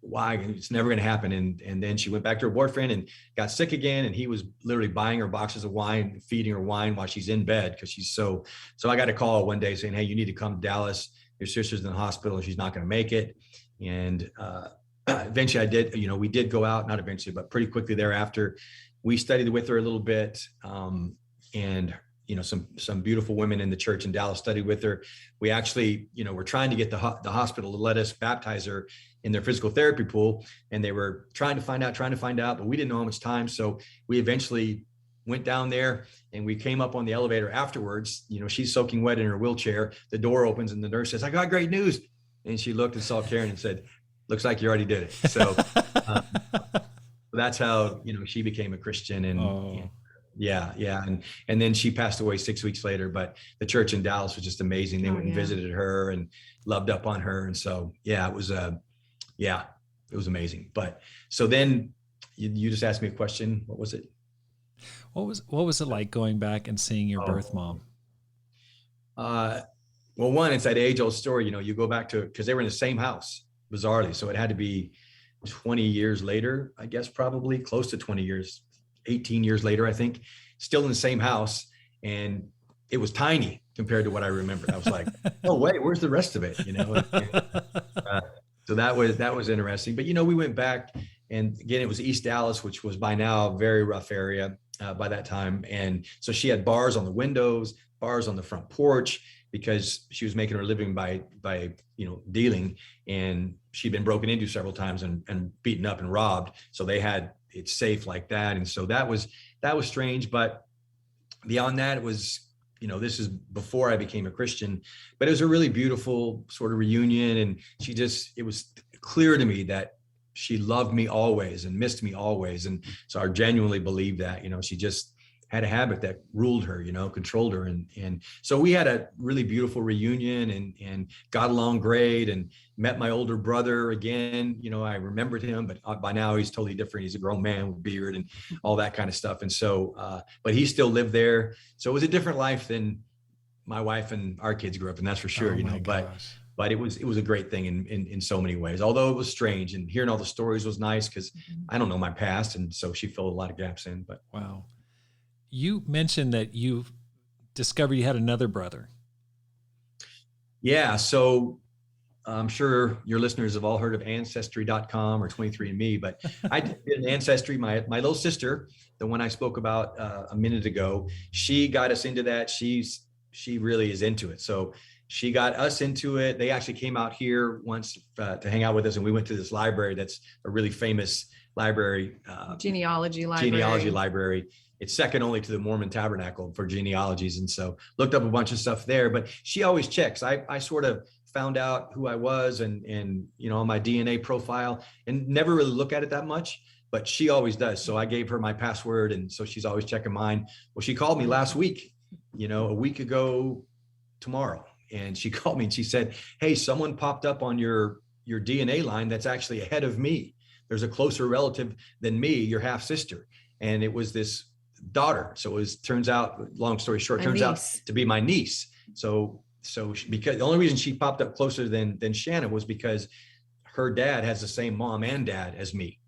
why? It's never going to happen. And then she went back to her boyfriend and got sick again. And he was literally buying her boxes of wine, feeding her wine while she's in bed, because she's so I got a call one day saying, "Hey, you need to come to Dallas. Your sister's in the hospital and she's not going to make it." And eventually I did, we did go out, not eventually, but pretty quickly thereafter. We studied with her a little bit. And some beautiful women in the church in Dallas studied with her. We actually, were trying to get the hospital to let us baptize her in their physical therapy pool. And they were trying to find out, but we didn't know how much time. So we eventually went down there, and we came up on the elevator afterwards. She's soaking wet in her wheelchair. The door opens and the nurse says, "I got great news." And she looked and saw Karen and said, "Looks like you already did it." So that's how, she became a Christian. And yeah. And then she passed away 6 weeks later, but the church in Dallas was just amazing. They went and visited her and loved up on her. And so, yeah, it was amazing. But so then you just asked me a question. What was it? What was it like going back and seeing your birth mom? Well, one, it's that age-old story. You go back to, because they were in the same house, bizarrely. So it had to be 20 years later, I guess, probably close to 20 years, 18 years later, I think, still in the same house. And it was tiny compared to what I remembered. I was like, "Oh, wait, where's the rest of it?" So that was interesting. But, we went back, and again, it was East Dallas, which was by now a very rough area by that time. And so she had bars on the windows, bars on the front porch, because she was making her living by dealing, and she'd been broken into several times and beaten up and robbed. So they had it safe like that. And so that was strange. But beyond that, it was, this is before I became a Christian, but it was a really beautiful sort of reunion. And it was clear to me that she loved me always and missed me always. And so I genuinely believe that, she just had a habit that ruled her, controlled her. And so we had a really beautiful reunion and got along great, and met my older brother again. I remembered him, but by now he's totally different. He's a grown man with a beard and all that kind of stuff. And so, but he still lived there. So it was a different life than my wife and our kids grew up in, that's for sure, but it was a great thing in so many ways, although it was strange, and hearing all the stories was nice because I don't know my past. And so she filled a lot of gaps in, but. Wow. You mentioned that you discovered you had another brother. Yeah. So I'm sure your listeners have all heard of Ancestry.com or 23andMe, but I did an Ancestry. My little sister, the one I spoke about a minute ago, she got us into that. She really is into it. So she got us into it. They actually came out here once to hang out with us, and we went to this library that's a really famous library. Genealogy library. It's second only to the Mormon Tabernacle for genealogies. And so looked up a bunch of stuff there, but she always checks. I sort of found out who I was and on my DNA profile, and never really look at it that much, but she always does. So I gave her my password, and so she's always checking mine. Well, she called me last week, a week ago tomorrow. And she called me and she said, "Hey, someone popped up on your DNA line that's actually ahead of me. There's a closer relative than me, your half sister." And it was this daughter. So turns out, long story short, out to be my niece. So because the only reason she popped up closer than Shanna was because her dad has the same mom and dad as me.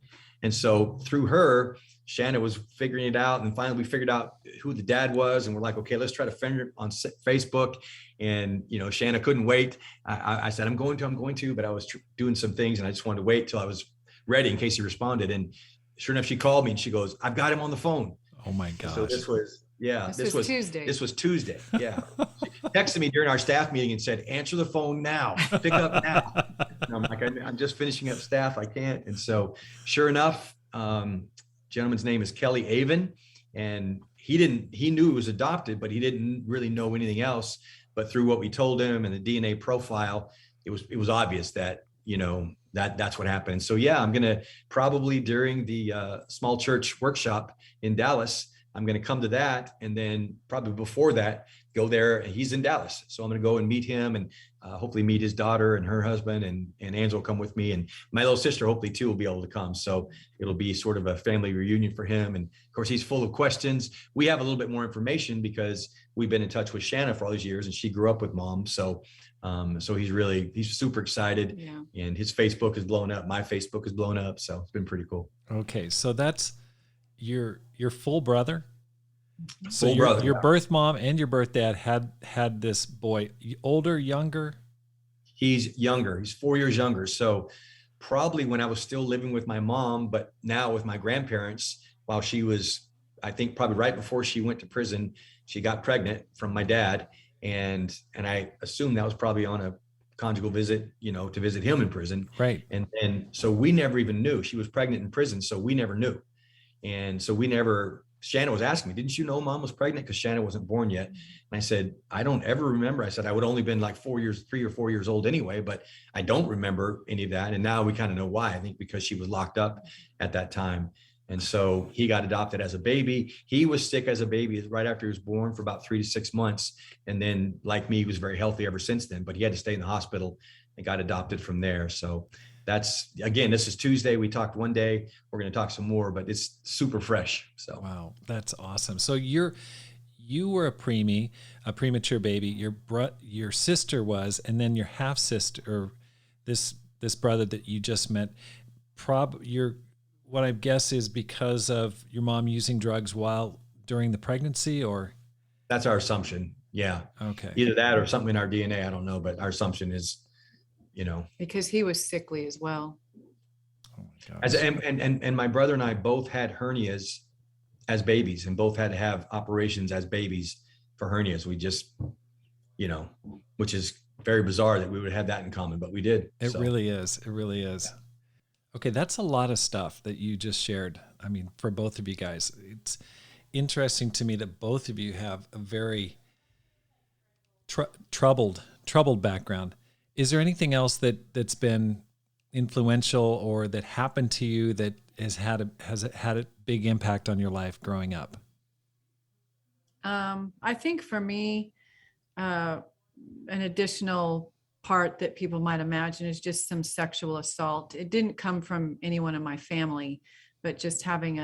And so through her, Shanna was figuring it out. And finally we figured out who the dad was. And we're like, okay, let's try to find her on Facebook. And, Shanna couldn't wait. I said, I'm going to, but I was doing some things and I just wanted to wait till I was ready in case he responded. And sure enough, she called me and she goes, "I've got him on the phone." Oh my gosh. So this was Tuesday. This was Tuesday. Yeah. She texted me during our staff meeting and said, "Answer the phone now, pick up now." And I'm like, I'm just finishing up staff. I can't. And so sure enough, gentleman's name is Kelly Avon, and he knew he was adopted, but he didn't really know anything else. But through what we told him and the DNA profile, it was obvious that, that's what happened. So yeah, I'm going to probably during the small church workshop in Dallas, I'm going to come to that. And then probably before that, go there. And he's in Dallas. So I'm going to go and meet him and hopefully meet his daughter and her husband, and Angela will come with me. And my little sister, hopefully too, will be able to come. So it'll be sort of a family reunion for him. And of course, he's full of questions. We have a little bit more information because we've been in touch with Shanna for all these years and she grew up with Mom. So he's super excited. Yeah. And his Facebook is blown up. My Facebook is blown up. So it's been pretty cool. Okay. So that's your full brother. So full brother, your birth mom and your birth dad had this boy. Older, younger? He's younger. He's 4 years younger. So probably when I was still living with my mom, but now with my grandparents, while she was, I think probably right before she went to prison, she got pregnant from my dad. And I assume that was probably on a conjugal visit, to visit him in prison. Right. And so we never even knew she was pregnant in prison. So we never knew. And so Shanna was asking me, "Didn't you know Mom was pregnant?" Because Shanna wasn't born yet. And I said, "I don't ever remember." I said, "I would only been like 3 or 4 years old anyway, but I don't remember any of that." And now we kind of know why. I think because she was locked up at that time. And so he got adopted as a baby. He was sick as a baby right after he was born for about 3 to 6 months. And then like me, he was very healthy ever since then, but he had to stay in the hospital and got adopted from there. So this is Tuesday. We talked one day, we're going to talk some more, but it's super fresh. So, wow, that's awesome. So you were a premature baby. Your sister was, and then your half sister, or this brother that you just met, what I guess is because of your mom using drugs during the pregnancy, or? That's our assumption. Yeah. Okay. Either that or something in our DNA. I don't know, but our assumption is, because he was sickly as well. Oh my gosh. And my brother and I both had hernias as babies, and both had to have operations as babies for hernias. We just, which is very bizarre that we would have that in common, but we did. It really is. It really is. Okay. That's a lot of stuff that you just shared. I mean, for both of you guys, it's interesting to me that both of you have a very troubled background. Is there anything else that's been influential or that happened to you that has had a big impact on your life growing up? I think for me, an additional part that people might imagine is just some sexual assault. It didn't come from anyone in my family, but just having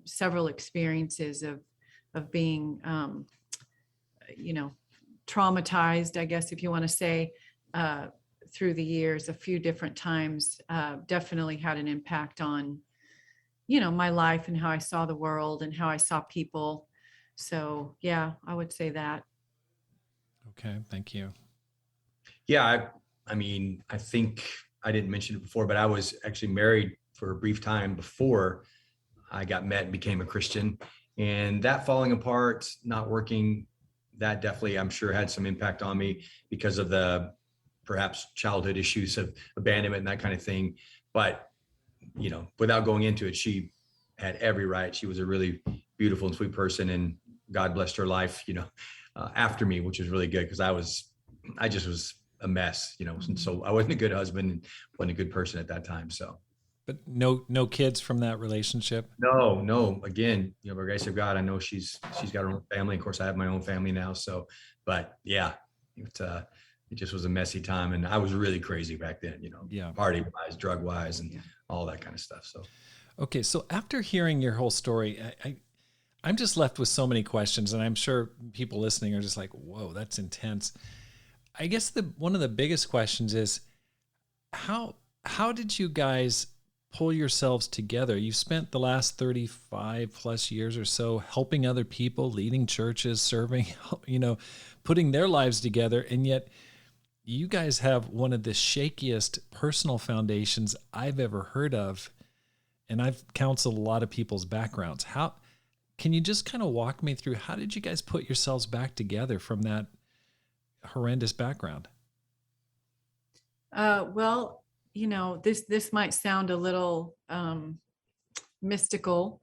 several experiences of being, traumatized, I guess, if you want to say, through the years, a few different times, definitely had an impact on, my life and how I saw the world and how I saw people. So yeah, I would say that. Okay, thank you. Yeah, I mean, I think I didn't mention it before, but I was actually married for a brief time before I got met and became a Christian. And that falling apart, not working, that definitely, I'm sure, had some impact on me because of the perhaps childhood issues of abandonment and that kind of thing. But, without going into it, she had every right. She was a really beautiful and sweet person, and God blessed her life, after me, which was really good because I just was a mess, and so I wasn't a good husband and wasn't a good person at that time. So, but no kids from that relationship? No. Again, by grace of God, I know she's got her own family. Of course, I have my own family now. So, but yeah, it just was a messy time, and I was really crazy back then. Yeah. Party wise, drug wise, and all that kind of stuff. So, okay, so after hearing your whole story, I'm just left with so many questions, and I'm sure people listening are just like, "Whoa, that's intense." I guess one of the biggest questions is how did you guys pull yourselves together? You've spent the last 35 plus years or so helping other people, leading churches, serving, putting their lives together. And yet you guys have one of the shakiest personal foundations I've ever heard of. And I've counseled a lot of people's backgrounds. How can you just kind of walk me through, how did you guys put yourselves back together from that horrendous background? Well, this might sound a little mystical,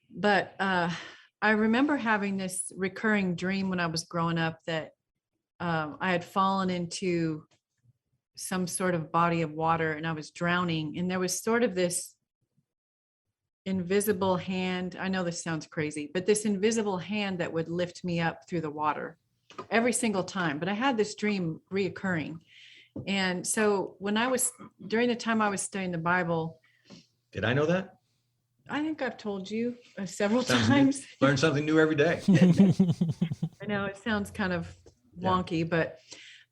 but I remember having this recurring dream when I was growing up that I had fallen into some sort of body of water and I was drowning, and there was sort of this invisible hand. I know this sounds crazy, but this invisible hand that would lift me up through the water every single time. But I had this dream reoccurring. And so during the time I was studying the Bible. Did I know that? I think I've told you several times. Learn something new every day. I know it sounds kind of wonky, but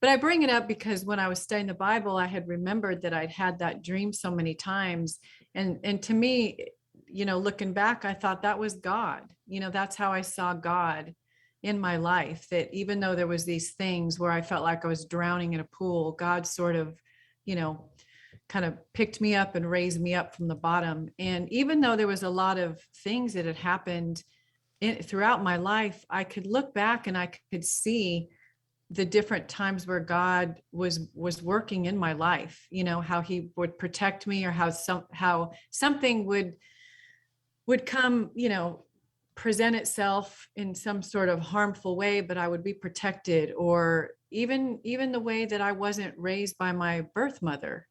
I bring it up because when I was studying the Bible, I had remembered that I'd had that dream so many times. And to me, looking back, I thought that was God. That's how I saw God in my life, that even though there was these things where I felt like I was drowning in a pool, God sort of, kind of picked me up and raised me up from the bottom. And even though there was a lot of things that had happened throughout my life, I could look back and I could see the different times where God was working in my life, how he would protect me, or how something would come, present itself in some sort of harmful way, but I would be protected. Or even the way that I wasn't raised by my birth mother.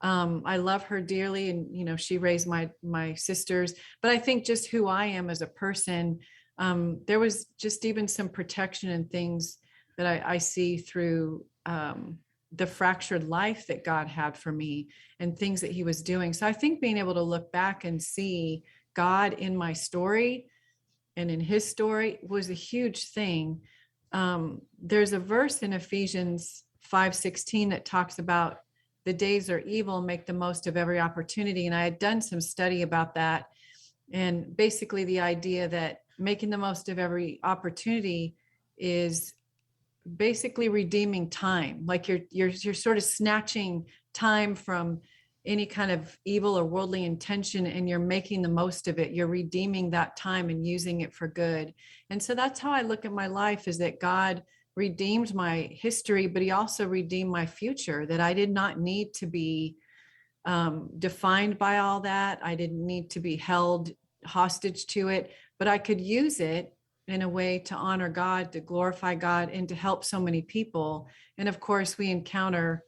I love her dearly, and she raised my sisters, but I think just who I am as a person, there was just even some protection and things that I see through the fractured life that God had for me and things that he was doing. So I think being able to look back and see God in my story and in his story was a huge thing. There's a verse in Ephesians 5:16 that talks about the days are evil, make the most of every opportunity. And I had done some study about that. And basically the idea that making the most of every opportunity is basically redeeming time. Like you're sort of snatching time from any kind of evil or worldly intention, and you're making the most of it. You're redeeming that time and using it for good. And so that's how I look at my life, is that God redeemed my history, but he also redeemed my future, that I did not need to be defined by all that. I didn't need to be held hostage to it, but I could use it in a way to honor God, to glorify God, and to help so many people. And of course, we encounter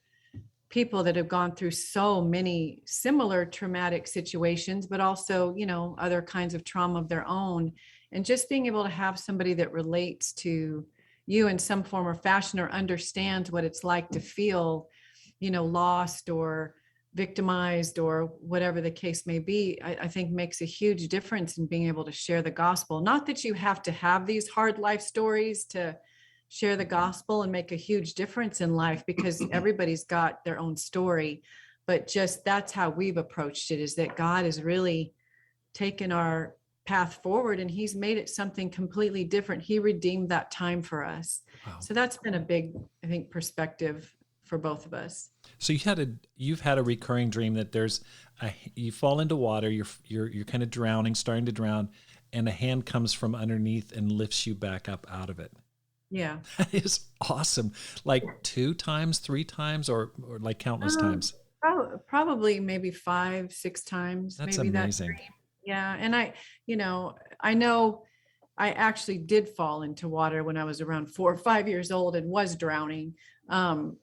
people that have gone through so many similar traumatic situations, but also, other kinds of trauma of their own. And just being able to have somebody that relates to you in some form or fashion, or understands what it's like to feel, lost or victimized or whatever the case may be, I think makes a huge difference in being able to share the gospel. Not that you have to have these hard life stories to share the gospel and make a huge difference in life, because everybody's got their own story, but just that's how we've approached it, is that God has really taken our path forward and he's made it something completely different. He redeemed that time for us. Wow. So that's been a big, I think, perspective for both of us. So you've had a recurring dream that you fall into water, you're kind of drowning, starting to drown, and a hand comes from underneath and lifts you back up out of it. Yeah. That is awesome. Like 2 times, 3 times, or like countless times? Probably maybe 5, 6 times. That's maybe amazing. That dream. Yeah. And I know I actually did fall into water when I was around 4 or 5 years old and was drowning.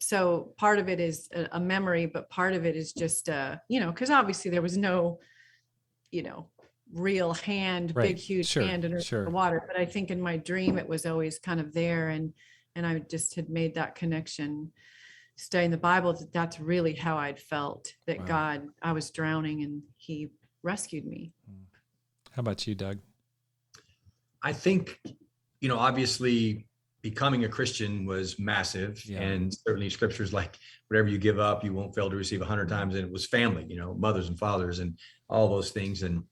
So part of it is a memory, but part of it is just, because obviously there was no, real hand, Right. big, huge Sure. hand under Sure. the water. But I think in my dream, it was always kind of there. And I just had made that connection, studying the Bible, that's really how I'd felt, that Wow. I was drowning and he rescued me. How about you, Doug? I think, obviously becoming a Christian was massive. Yeah. And certainly scriptures like whatever you give up, you won't fail to receive 100 times. And it was family, mothers and fathers and all those things. And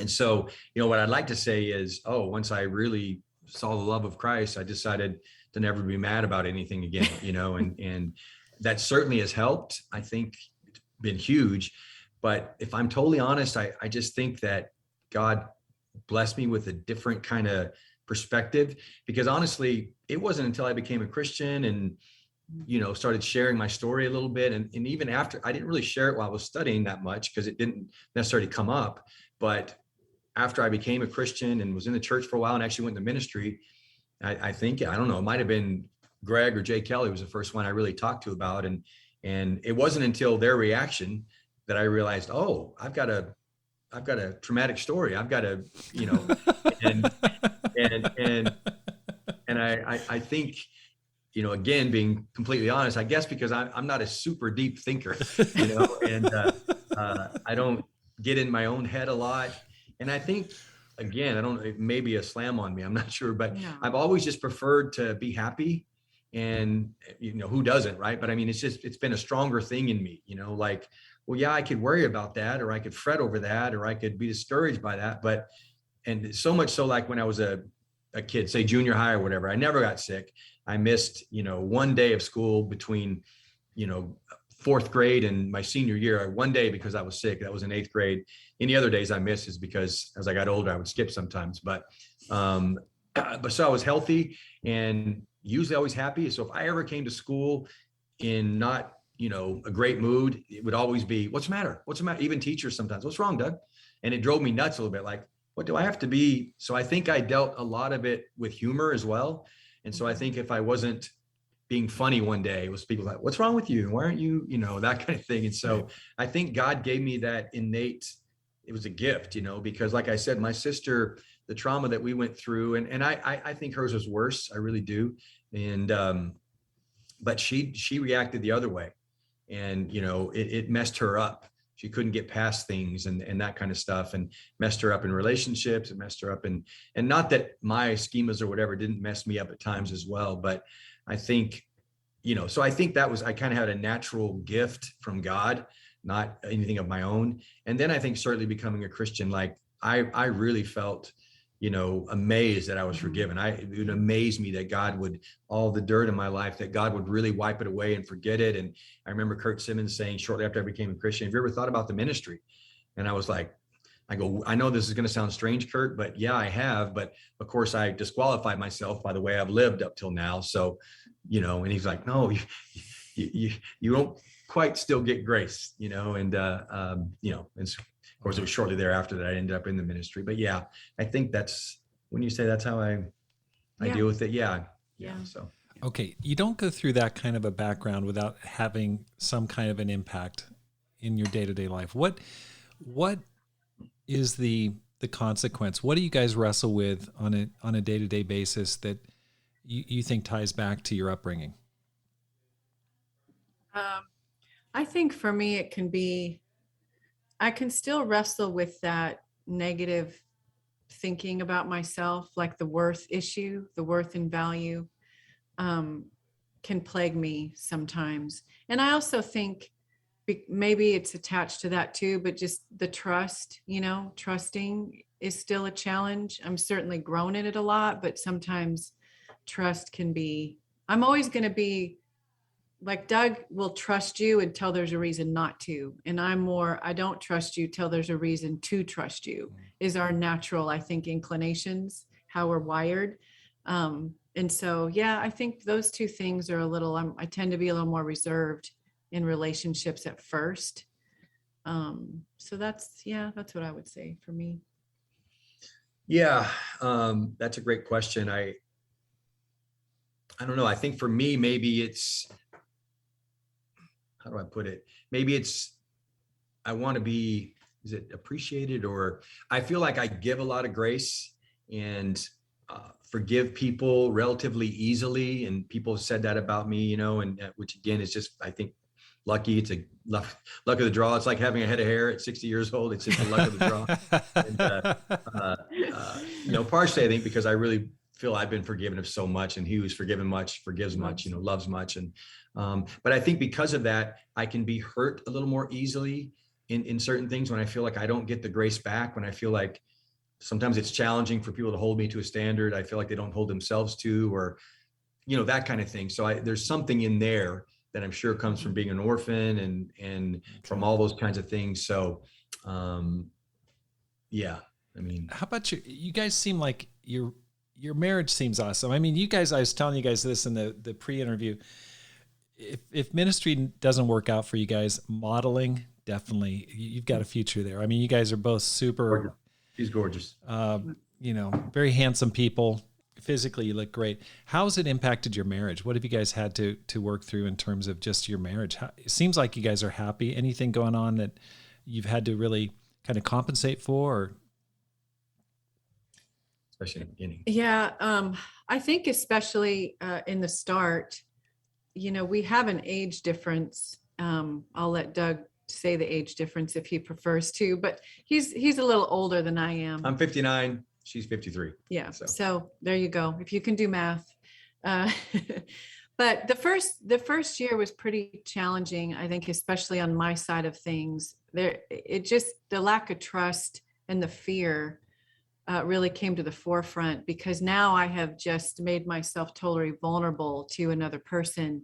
so, what I'd like to say is, once I really saw the love of Christ, I decided to never be mad about anything again, and that certainly has helped. I think it's been huge. But if I'm totally honest, I just think that God blessed me with a different kind of perspective, because honestly, it wasn't until I became a Christian and, started sharing my story a little bit. And even after, I didn't really share it while I was studying that much because it didn't necessarily come up. But after I became a Christian and was in the church for a while and actually went to ministry, I think, I don't know, it might've been Greg or Jay Kelly was the first one I really talked to about. And it wasn't until their reaction that I realized, I've got a traumatic story. I've got to, and I think, again, being completely honest, I guess because I'm not a super deep thinker, and I don't get in my own head a lot. And I think, again, it may be a slam on me, I'm not sure, but No. I've always just preferred to be happy. And, who doesn't, right? But I mean, it's been a stronger thing in me, like, well, yeah, I could worry about that, or I could fret over that, or I could be discouraged by that. And so much so, like when I was a kid, say junior high or whatever, I never got sick. I missed, one day of school between, 4th grade and my senior year, one day because I was sick. That was in 8th grade. Any other days I missed is because as I got older, I would skip sometimes. But so I was healthy and usually always happy. So if I ever came to school in not, a great mood, it would always be, what's the matter? What's the matter? Even teachers sometimes, what's wrong, Doug? And it drove me nuts a little bit. Like, what do I have to be? So I think I dealt a lot of it with humor as well. And so I think if I wasn't being funny one day, it was people like, what's wrong with you? Why aren't you, that kind of thing. And so I think God gave me that innate, it was a gift, because like I said, my sister, the trauma that we went through, and I think hers was worse. I really do. And, but she reacted the other way. And, it messed her up. She couldn't get past things and that kind of stuff, and messed her up in relationships, and messed her up and not that my schemas or whatever didn't mess me up at times as well. But I think, so I think that was, I kind of had a natural gift from God, not anything of my own. And then I think certainly becoming a Christian, like I really felt, amazed that I was forgiven. It would amaze me that God would, all the dirt in my life, that God would really wipe it away and forget it. And I remember Kurt Simmons saying shortly after I became a Christian, have you ever thought about the ministry? And I was like, I know this is going to sound strange, Kurt, but yeah, I have. But of course I disqualified myself by the way I've lived up till now. So, and he's like, no, you don't quite still get grace, and of course, it was shortly thereafter that I ended up in the ministry. But yeah, I think that's when you say that's how I deal with it. Yeah. So Okay, you don't go through that kind of a background without having some kind of an impact in your day-to-day life. What is the consequence? What do you guys wrestle with on a day-to-day basis that you think ties back to your upbringing? Um, I think for me, it can be, I can still wrestle with that negative thinking about myself, like the worth issue, the worth and value, um, can plague me sometimes. And I also think maybe it's attached to that too, but just the trust, trusting is still a challenge. I'm certainly grown in it a lot, but sometimes trust can be, I'm always going to be like Doug will trust you until there's a reason not to. And I'm more, I don't trust you till there's a reason to trust you, is our natural, I think, inclinations, how we're wired. And so, yeah, I think those two things are a little, I tend to be a little more reserved in relationships at first. So that's what I would say for me. Yeah, that's a great question. I don't know. I think for me, maybe it's, how do I put it? Maybe it's, I want to be, is it appreciated, or I feel like I give a lot of grace and forgive people relatively easily. And people have said that about me, and which again is just, I think, lucky. It's a luck of the draw. It's like having a head of hair at 60 years old. It's just the luck of the draw. And, partially I think because I really feel I've been forgiven of so much, and he who's forgiven much forgives much, loves much. And but I think because of that, I can be hurt a little more easily in certain things when I feel like I don't get the grace back, when I feel like sometimes it's challenging for people to hold me to a standard I feel like they don't hold themselves to, or that kind of thing. So there's something in there that I'm sure comes from being an orphan and from all those kinds of things. So yeah, I mean, how about you guys seem like your marriage seems awesome. I mean, you guys, I was telling you guys this in the pre-interview. If ministry doesn't work out for you guys, modeling, definitely, you've got a future there. I mean, you guys are both super. She's gorgeous. Very handsome people. Physically, you look great. How has it impacted your marriage? What have you guys had to work through in terms of just your marriage? It seems like you guys are happy. Anything going on that you've had to really kind of compensate for? Or? Especially in the beginning. Yeah, I think especially in the start, we have an age difference. I'll let Doug say the age difference if he prefers to, but he's a little older than I am. I'm 59. She's 53. Yeah. So there you go. If you can do math. But the first year was pretty challenging, I think, especially on my side of things. The lack of trust and the fear really came to the forefront, because now I have just made myself totally vulnerable to another person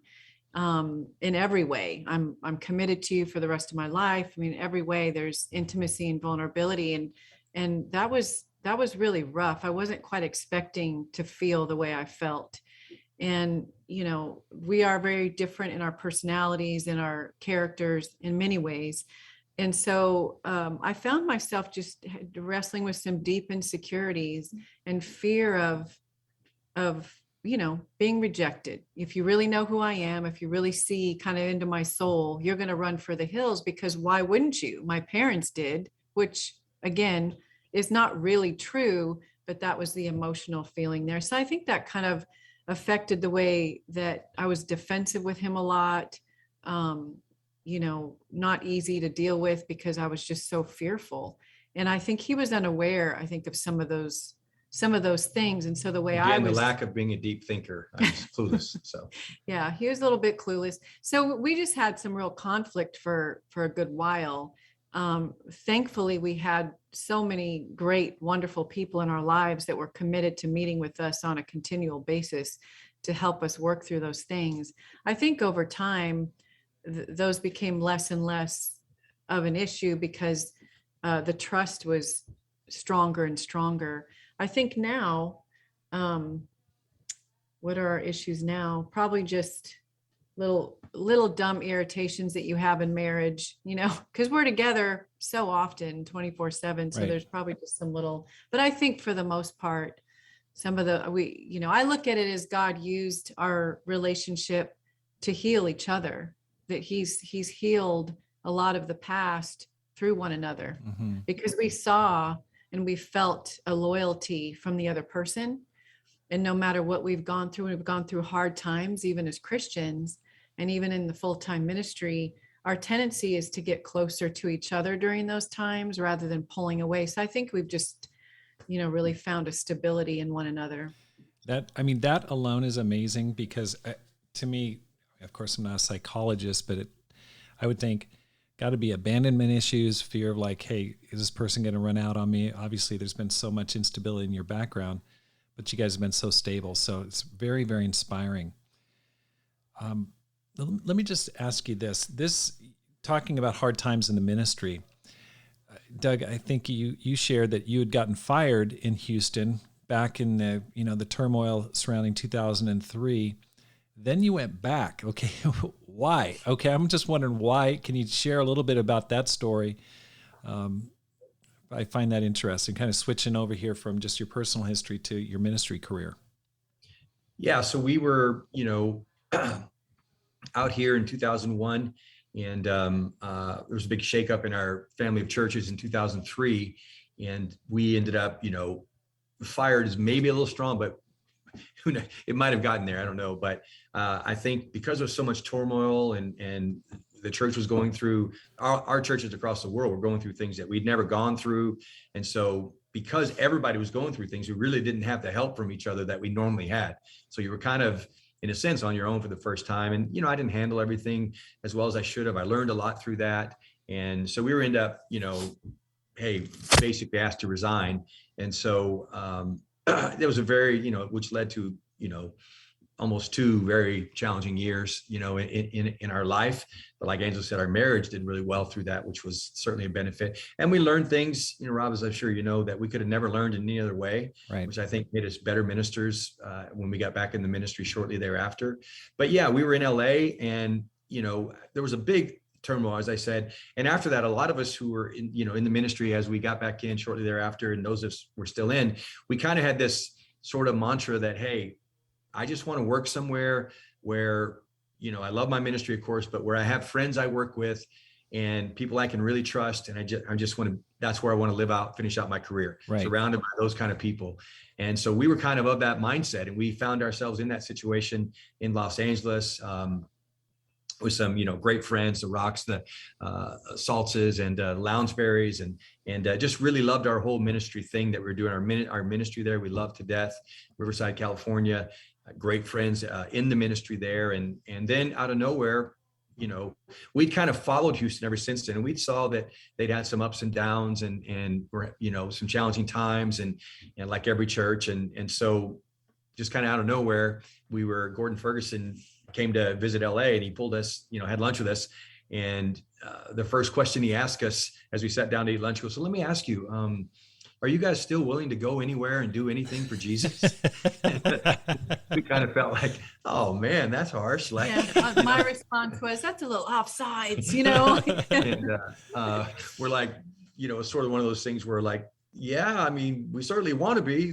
in every way. I'm committed to you for the rest of my life. I mean, every way there's intimacy and vulnerability, and that was really rough. I wasn't quite expecting to feel the way I felt. And, we are very different in our personalities and our characters in many ways. And so I found myself just wrestling with some deep insecurities and fear of being rejected. If you really know who I am, if you really see kind of into my soul, you're going to run for the hills, because why wouldn't you? My parents did, which again is not really true, but that was the emotional feeling there. So I think that kind of affected the way that I was defensive with him a lot. Not easy to deal with because I was just so fearful. And I think he was unaware, I think, of some of those things. And so the way the lack of being a deep thinker, I was clueless. So yeah, he was a little bit clueless. So we just had some real conflict for a good while. Thankfully, we had so many great, wonderful people in our lives that were committed to meeting with us on a continual basis to help us work through those things. I think over time, those became less and less of an issue because the trust was stronger and stronger. I think now, what are our issues now? Probably just little dumb irritations that you have in marriage, because we're together so often 24/7. So Right. There's probably just some little, but I think for the most part, I look at it as God used our relationship to heal each other, that he's healed a lot of the past through one another, because we saw and we felt a loyalty from the other person. And no matter what we've gone through, and we've gone through hard times, even as Christians, and even in the full-time ministry, our tendency is to get closer to each other during those times rather than pulling away. So I think we've just, really found a stability in one another. That alone is amazing, because to me, of course, I'm not a psychologist, but I would think got to be abandonment issues, fear of like, hey, is this person going to run out on me? Obviously, there's been so much instability in your background, but you guys have been so stable. So it's very, very inspiring. Let me just ask you this talking about hard times in the ministry, Doug, I think you shared that you had gotten fired in Houston back in the turmoil surrounding 2003. Then you went back. Okay. Why? Okay. I'm just wondering why. Can you share a little bit about that story? I find that interesting, kind of switching over here from just your personal history to your ministry career. Yeah. So we were, out here in 2001, and there was a big shakeup in our family of churches in 2003. And we ended up, fired is maybe a little strong, but who knows? It might have gotten there. I don't know. But I think because of so much turmoil and the church was going through, our churches across the world were going through things that we'd never gone through. And so because everybody was going through things, we really didn't have the help from each other that we normally had. So you were kind of, in a sense, on your own for the first time. And, I didn't handle everything as well as I should have. I learned a lot through that. And so we were hey, basically asked to resign. And so there was a very, which led to, almost 2 very challenging years, in our life. But like Angela said, our marriage did really well through that, which was certainly a benefit. And we learned things, Rob, as I'm sure you know, that we could have never learned in any other way, right, which I think made us better ministers when we got back in the ministry shortly thereafter. But yeah, we were in LA, and, there was a big turmoil, as I said. And after that, a lot of us who were in the ministry, as we got back in shortly thereafter, and those of us were still in, we kind of had this sort of mantra that, hey, I just want to work somewhere where, I love my ministry, of course, but where I have friends I work with and people I can really trust. And I just want to, that's where I want to finish out my career, right, surrounded by those kind of people. And so we were kind of that mindset, and we found ourselves in that situation in Los Angeles, with some, great friends, the Rocks, the Saltzes, and Lounsbury's, and just really loved our whole ministry thing that we were doing, our ministry there. We loved to death, Riverside, California, great friends in the ministry there. And then out of nowhere, we'd kind of followed Houston ever since then. And we saw that they'd had some ups and downs and some challenging times, and like every church. And so just kind of out of nowhere, Gordon Ferguson came to visit LA, and he pulled us, had lunch with us. And the first question he asked us as we sat down to eat lunch was, so let me ask you, are you guys still willing to go anywhere and do anything for Jesus? We kind of felt like, oh man, that's harsh. Like, yeah, my response was, that's a little offsides, And we're like, it's sort of one of those things where like, yeah, I mean, we certainly want to be,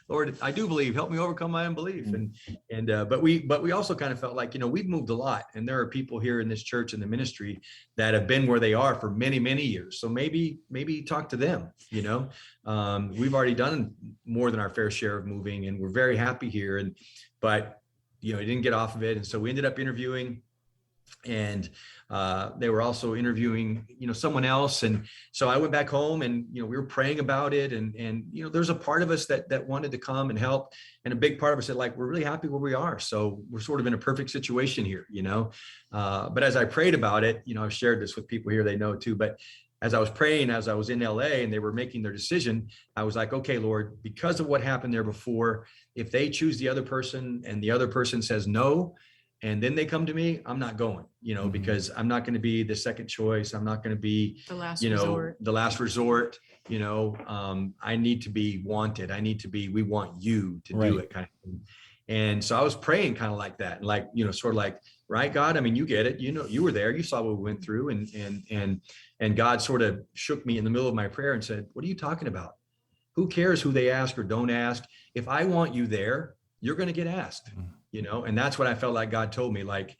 Lord, I do believe, help me overcome my unbelief. But we also kind of felt like, we've moved a lot, and there are people here in this church and the ministry that have been where they are for many, many years. So maybe talk to them, we've already done more than our fair share of moving, and we're very happy here. But it didn't get off of it. And so we ended up interviewing, and they were also interviewing, someone else. And so I went back home, and, we were praying about it. And there's a part of us that wanted to come and help. And a big part of us said, like, we're really happy where we are. So we're sort of in a perfect situation here, but as I prayed about it, I've shared this with people here, they know too, but as I was praying, as I was in LA and they were making their decision, I was like, okay, Lord, because of what happened there before, if they choose the other person and the other person says no, and then they come to me, I'm not going, because I'm not going to be the second choice. I'm not going to be, the last resort. I need to be wanted. We want you to do it, kind of thing. And so I was praying kind of like that, like, sort of like, right, God, I mean, you get it. You were there, you saw what we went through, and God sort of shook me in the middle of my prayer and said, what are you talking about? who cares who they ask or don't ask? If I want you there, you're going to get asked, you know? And that's what I felt like God told me, like,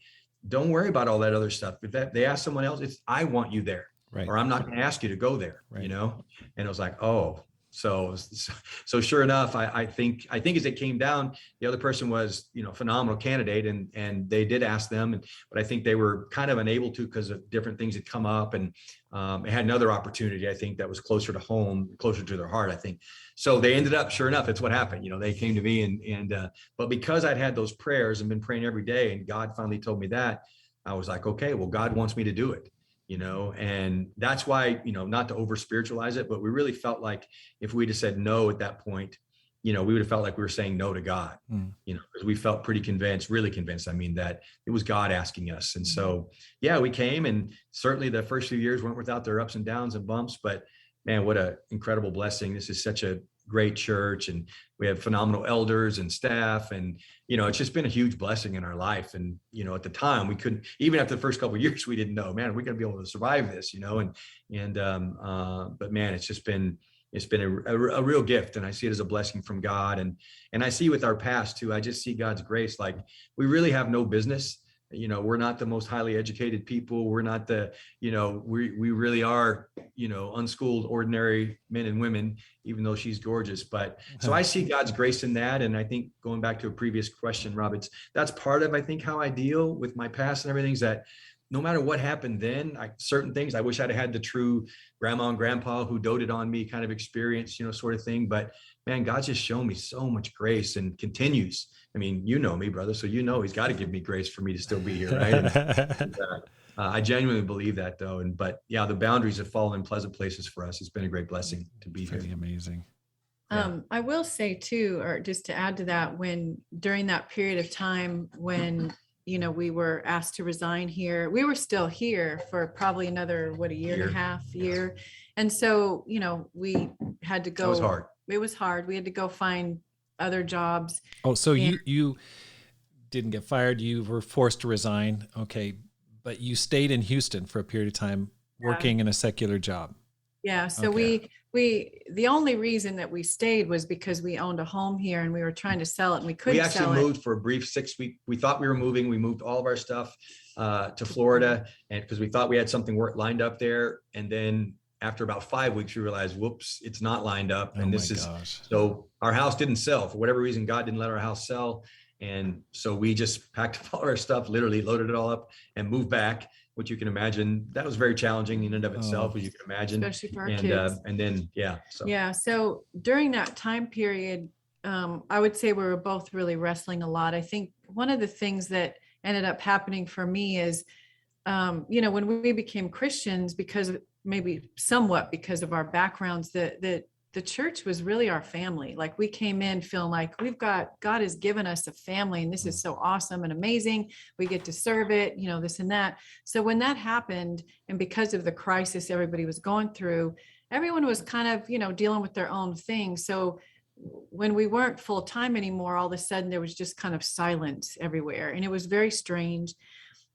don't worry about all that other stuff. If they ask someone else, it's, I want you there, Right. or I'm not going to ask you to go there, Right. you know? And it was like, oh, so sure enough, I think as it came down, the other person was, you know, phenomenal candidate, and they did ask them, but I think they were kind of unable to because of different things that come up, and it had another opportunity, I think, that was closer to home, closer to their heart, I think. So they ended up, sure enough, it's what happened. You know, they came to me, and but because I'd had those prayers and been praying every day, and God finally told me that, I was like, okay, well, God wants me to do it. You know, and that's why, you know, not to over spiritualize it, but we really felt like if we'd have said no at that point, you know, we would have felt like we were saying no to God, you know, because we felt pretty convinced, really convinced, I mean, that it was God asking us. And so, yeah, we came, and certainly the first few years weren't without their ups and downs and bumps, but man, what an incredible blessing. This is such a great church, and we have phenomenal elders and staff, and you know, it's just been a huge blessing in our life. And you know, at the time we couldn't, even after the first couple of years, we didn't know, man, we're going to be able to survive this, you know. But man, it's been a real gift, and I see it as a blessing from God. And I see with our past too, I just see God's grace. Like, we really have no business, you know, we're not the most highly educated people. We're not the, you know, we really are, you know, unschooled, ordinary men and women, even though she's gorgeous. But so I see God's grace in that. And I think, going back to a previous question, Rob, that's part of, I think, how I deal with my past and everything, is that no matter what happened then, certain things, I wish I'd had the true grandma and grandpa who doted on me kind of experience, you know, sort of thing. But man, God's just shown me so much grace, and continues. I mean, you know me, brother, so you know he's got to give me grace for me to still be here, right? I genuinely believe that, though. But yeah, the boundaries have fallen in pleasant places for us. It's been a great blessing to be here. Amazing. I will say too, or just to add to that, when during that period of time when, you know, we were asked to resign here, we were still here for probably another, a year and a half. And so, you know, we had to go. It was hard. It was hard. We had to go find other jobs. Oh, so you didn't get fired. You were forced to resign. Okay. But you stayed in Houston for a period of time working in a secular job. Yeah. So we the only reason that we stayed was because we owned a home here, and we were trying to sell it, and we couldn't sell it. We actually moved for a brief 6 week. We thought we were moving. We moved all of our stuff to Florida, and because we thought we had something lined up there. And then after about 5 weeks, we realized, whoops, it's not lined up. And so our house didn't sell for whatever reason. God didn't let our house sell. And so we just packed up all our stuff, literally loaded it all up, and moved back, which you can imagine, that was very challenging in and of itself, as you can imagine. Especially for our kids. And then, So during that time period, I would say we were both really wrestling a lot. I think one of the things that ended up happening for me is, you know, when we became Christians, because somewhat because of our backgrounds, the church was really our family. Like, we came in feeling like God has given us a family, and this is so awesome and amazing. We get to serve it, you know, this and that. So when that happened, and because of the crisis everybody was going through, everyone was kind of, you know, dealing with their own thing. So when we weren't full time anymore, all of a sudden there was just kind of silence everywhere, and it was very strange.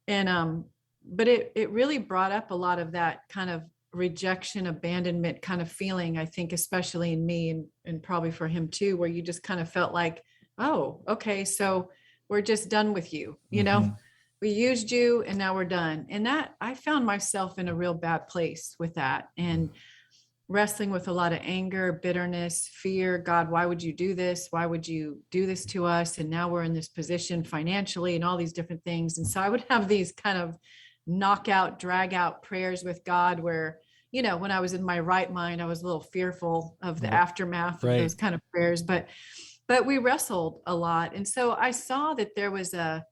And but it really brought up a lot of that kind of rejection, abandonment kind of feeling, I think, especially in me, and probably for him too, where you just kind of felt like, oh, okay, so we're just done with you, you know, we used you and now we're done. And that, I found myself in a real bad place with that, and wrestling with a lot of anger, bitterness, fear. God, why would you do this? Why would you do this to us? And now we're in this position financially, and all these different things. And so I would have these kind of knockout, drag out prayers with God, where, you know, when I was in my right mind, I was a little fearful of the aftermath of those kind of prayers, but we wrestled a lot. And so I saw that there was a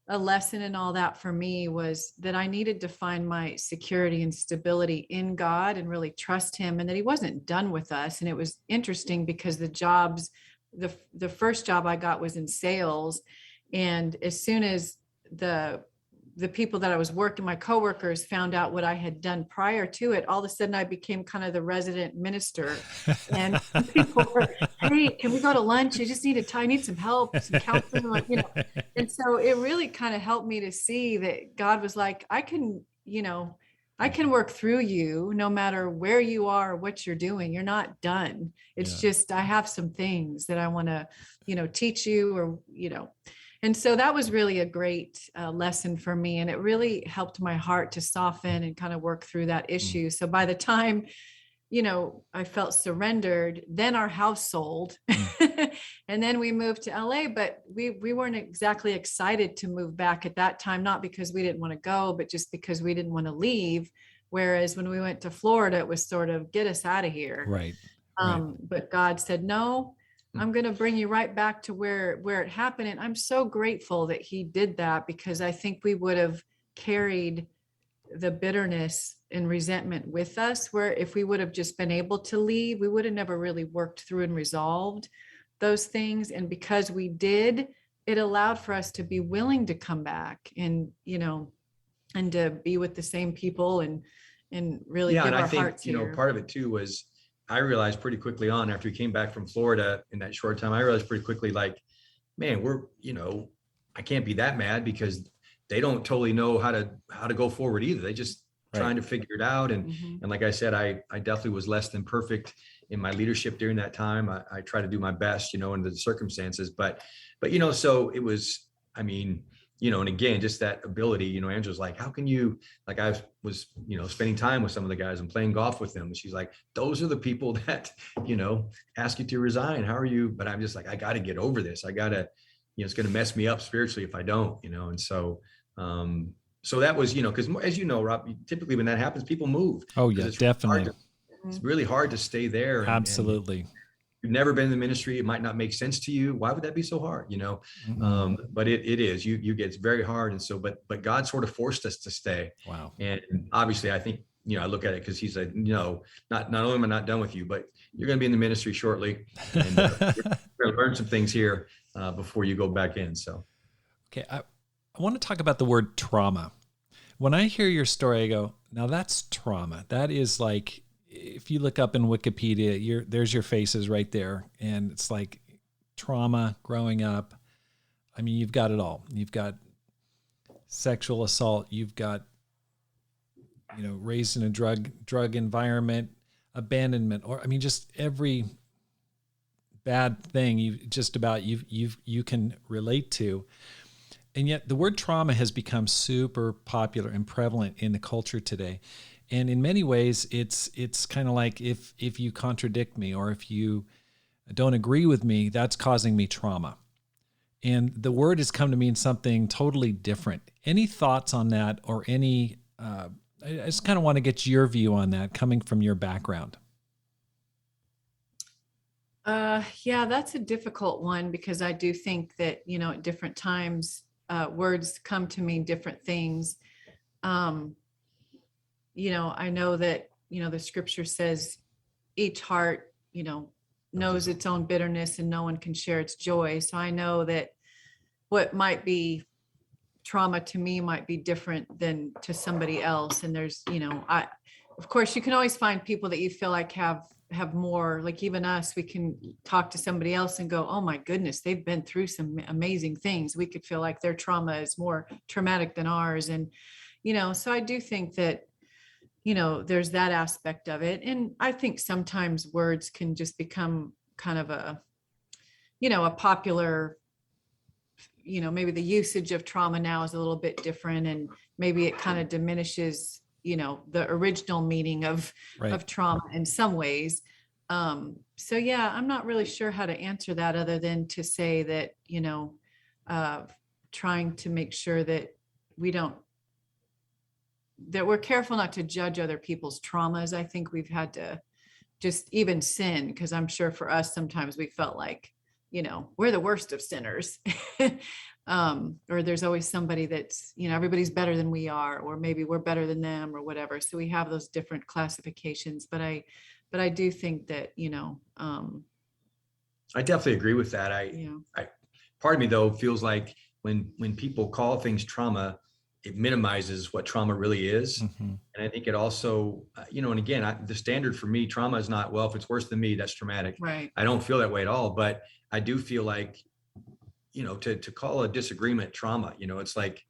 lesson in all that for me, was that I needed to find my security and stability in God, and really trust him, and that he wasn't done with us. And it was interesting because the first job I got was in sales. And as soon as the people that I was working, my coworkers, found out what I had done prior to it, all of a sudden I became kind of the resident minister. And people were, hey, can we go to lunch? I need some help, some counseling, you know. And so it really kind of helped me to see that God was like, I can, you know, I can work through you no matter where you are, or what you're doing. You're not done. It's just, I have some things that I want to, teach you, or, and so that was really a great lesson for me. And it really helped my heart to soften and kind of work through that issue. So by the time, I felt surrendered, then our house sold and then we moved to LA, but we weren't exactly excited to move back at that time, not because we didn't want to go, but just because we didn't want to leave. Whereas when we went to Florida, it was sort of get us out of here. Right. But God said, no, I'm going to bring you right back to where it happened. And I'm so grateful that he did that, because I think we would have carried the bitterness and resentment with us, where if we would have just been able to leave, we would have never really worked through and resolved those things. And because we did, it allowed for us to be willing to come back and, and to be with the same people and really give our hearts here. Part of it too was, I realized pretty quickly on, after we came back from Florida in that short time, I realized pretty quickly, like, man, I can't be that mad, because they don't totally know how to go forward either. They just trying to figure it out. And and like I said, I definitely was less than perfect in my leadership during that time. I try to do my best, under the circumstances, but so it was, and again, just that ability, Angela's like, how can you, like, I was, spending time with some of the guys and playing golf with them. And she's like, those are the people that, ask you to resign. How are you? But I'm just like, I got to get over this. I got to, it's going to mess me up spiritually if I don't, and so, so that was, because as you know, Rob, typically when that happens, people move. Oh yeah, definitely. It's really hard to stay there. Absolutely. And you've never been in the ministry. It might not make sense to you. Why would that be so hard? But it is, you get, it's very hard. And so, but God sort of forced us to stay. Wow. And obviously I think, I look at it because he's like, no, not only am I not done with you, but you're going to be in the ministry shortly. And we're going to learn some things here before you go back in. So. Okay. I want to talk about the word trauma. When I hear your story, I go, now that's trauma. That is like, if you look up in Wikipedia, there's your faces right there. And it's like trauma, growing up. You've got it all. You've got sexual assault. You've got, raised in a drug environment, abandonment, or just every bad thing you can relate to. And yet the word trauma has become super popular and prevalent in the culture today. And in many ways, it's kind of like if you contradict me, or if you don't agree with me, that's causing me trauma. And the word has come to mean something totally different. Any thoughts on that, or any, I just kind of want to get your view on that, coming from your background. Yeah, that's a difficult one, because I do think that, at different times, words come to mean different things. I know that, the scripture says each heart, knows its own bitterness, and no one can share its joy. So I know that what might be trauma to me might be different than to somebody else. And there's, of course, you can always find people that you feel like have more, like even us, we can talk to somebody else and go, oh my goodness, they've been through some amazing things. We could feel like their trauma is more traumatic than ours. And, so I do think that, there's that aspect of it. And I think sometimes words can just become kind of a popular, maybe the usage of trauma now is a little bit different, and maybe it kind of diminishes the original meaning of trauma in some ways. So yeah, I'm not really sure how to answer that, other than to say that, trying to make sure that we're careful not to judge other people's traumas. I think we've had to just even sin, because I'm sure for us, sometimes we felt like, we're the worst of sinners. Or there's always somebody that's, everybody's better than we are, or maybe we're better than them, or whatever. So we have those different classifications, but I do think that, I definitely agree with that. I part of me though feels like when people call things trauma, it minimizes what trauma really is. Mm-hmm. And I think it also, and again, the standard for me, trauma is not, well, if it's worse than me, that's traumatic. Right. I don't feel that way at all, but I do feel like, to call a disagreement trauma, it's like,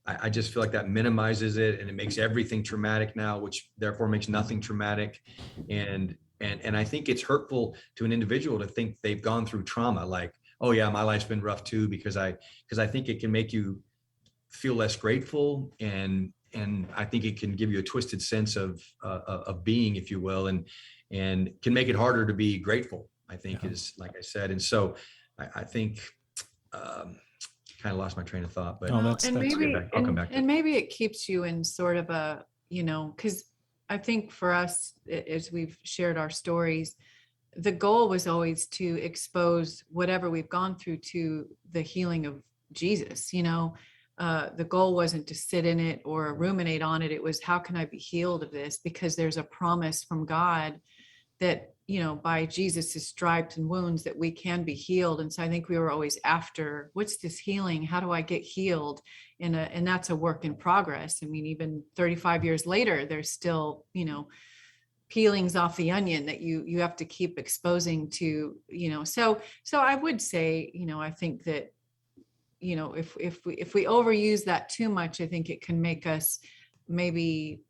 I just feel like that minimizes it, and it makes everything traumatic now, which therefore makes nothing traumatic. And I think it's hurtful to an individual to think they've gone through trauma, like, oh yeah, my life's been rough too, because I think it can make you feel less grateful, and I think it can give you a twisted sense of being, if you will, and can make it harder to be grateful, I think, is, like I said. And so I think kind of lost my train of thought, but I'll come back. And maybe it keeps you in sort of a, because I think for us, as we've shared our stories, the goal was always to expose whatever we've gone through to the healing of Jesus. The goal wasn't to sit in it or ruminate on it. It was, how can I be healed of this? Because there's a promise from God that, by Jesus's stripes and wounds, that we can be healed. And so I think we were always after, what's this healing? How do I get healed? And that's a work in progress. I mean, even 35 years later, there's still, peelings off the onion that you have to keep exposing to, so I would say, I think that, if we overuse that too much, I think it can make us maybe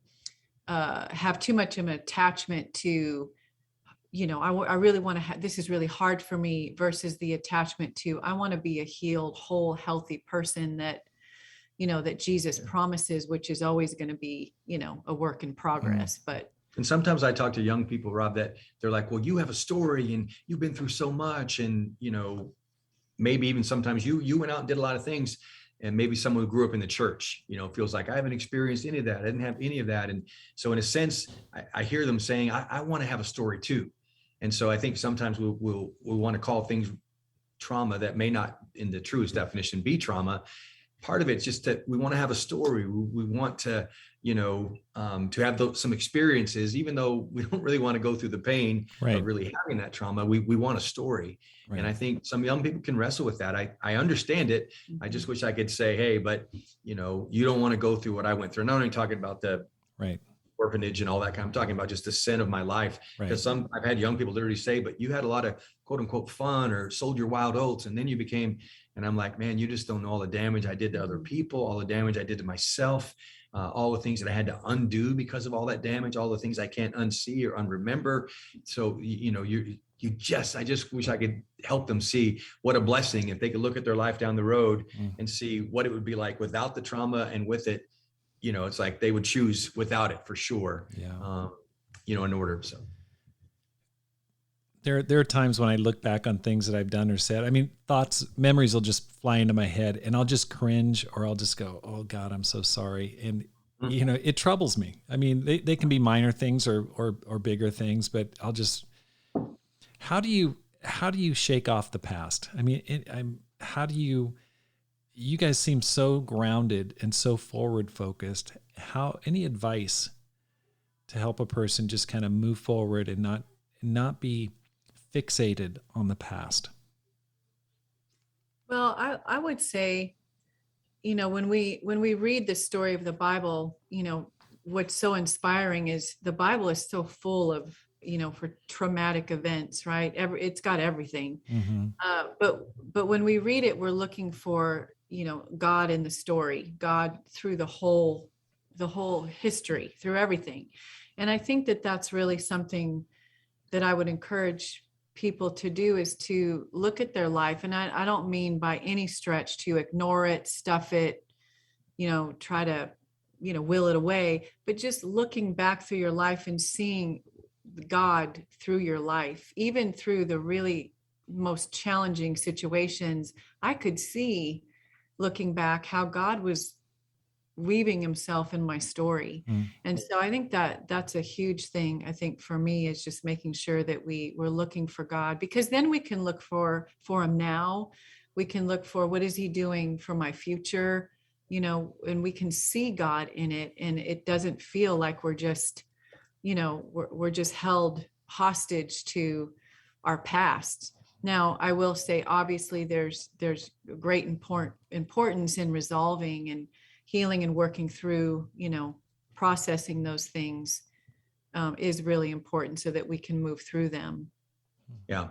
have too much of an attachment to, I really want to this is really hard for me, versus the attachment to, I want to be a healed, whole, healthy person that, that Jesus promises, which is always going to be, a work in progress. And sometimes I talk to young people, Rob, that they're like, well, you have a story and you've been through so much. And, maybe even sometimes you went out and did a lot of things. And maybe someone who grew up in the church, feels like, I haven't experienced any of that. I didn't have any of that. And so in a sense, I hear them saying, I want to have a story too. And so I think sometimes we'll want to call things trauma that may not, in the truest definition, be trauma. Part of it's just that we want to have a story. We want to, to have some experiences, even though we don't really want to go through the pain of really having that trauma. We want a story. Right. And I think some young people can wrestle with that. I understand it. I just wish I could say, hey, but you don't want to go through what I went through. I'm not only talking about the orphanage and all that kind. I'm talking about just the sin of my life. Because I've had young people literally say, but you had a lot of quote unquote fun or sold your wild oats, and then you became, and I'm like, man, you just don't know all the damage I did to other people, all the damage I did to myself, all the things that I had to undo because of all that damage, all the things I can't unsee or unremember. So, I just wish I could help them see what a blessing if they could look at their life down the road and see what it would be like without the trauma, and with it, it's like they would choose without it for sure. In order. So there are times when I look back on things that I've done or said, I mean, memories will just fly into my head, and I'll just cringe, or I'll just go, oh God, I'm so sorry. And, it troubles me. I mean, they can be minor things or bigger things, but I'll just, how do you shake off the past? I mean, you guys seem so grounded and so forward focused. Any advice to help a person just kind of move forward and not be fixated on the past? Well, I would say, when we read the story of the Bible, what's so inspiring is the Bible is so full of, for traumatic events, right? It's got everything. Mm-hmm. But when we read it, we're looking for, God in the story, God through the whole history, through everything. And I think that that's really something that I would encourage people to do, is to look at their life. And I don't mean by any stretch to ignore it, stuff it, try to, will it away, but just looking back through your life and seeing God through your life, even through the really most challenging situations. I could see, looking back, how God was weaving himself in my story. And so I think that that's a huge thing. I think for me is just making sure that we're looking for God, because then we can look for him now. We can look for, what is he doing for my future? And we can see God in it. And it doesn't feel like we're just, we're just held hostage to our past. Now, I will say, obviously, there's great importance in resolving and healing and working through, processing those things is really important so that we can move through them. Yeah.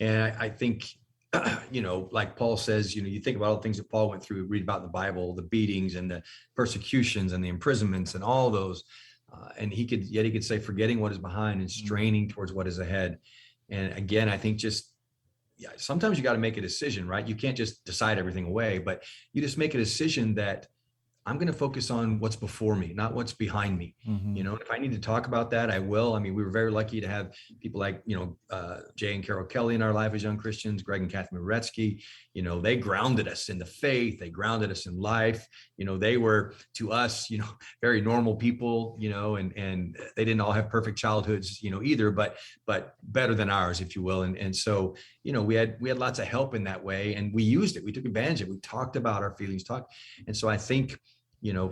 And I think like Paul says, you think about all the things that Paul went through, read about in the Bible, the beatings and the persecutions and the imprisonments and all those. And he could say, forgetting what is behind and straining towards what is ahead. And again, I think sometimes you got to make a decision, right? You can't just decide everything away, but you just make a decision that I'm going to focus on what's before me, not what's behind me. If I need to talk about that, I will. I mean, we were very lucky to have people like, Jay and Carol Kelly in our life as young Christians, Greg and Kathy Moretsky. They grounded us in the faith. They grounded us in life. They were to us, very normal people, and they didn't all have perfect childhoods, either, but better than ours, if you will. And so, we had lots of help in that way, and we used it. We took advantage of it. We talked about our feelings, and so I think,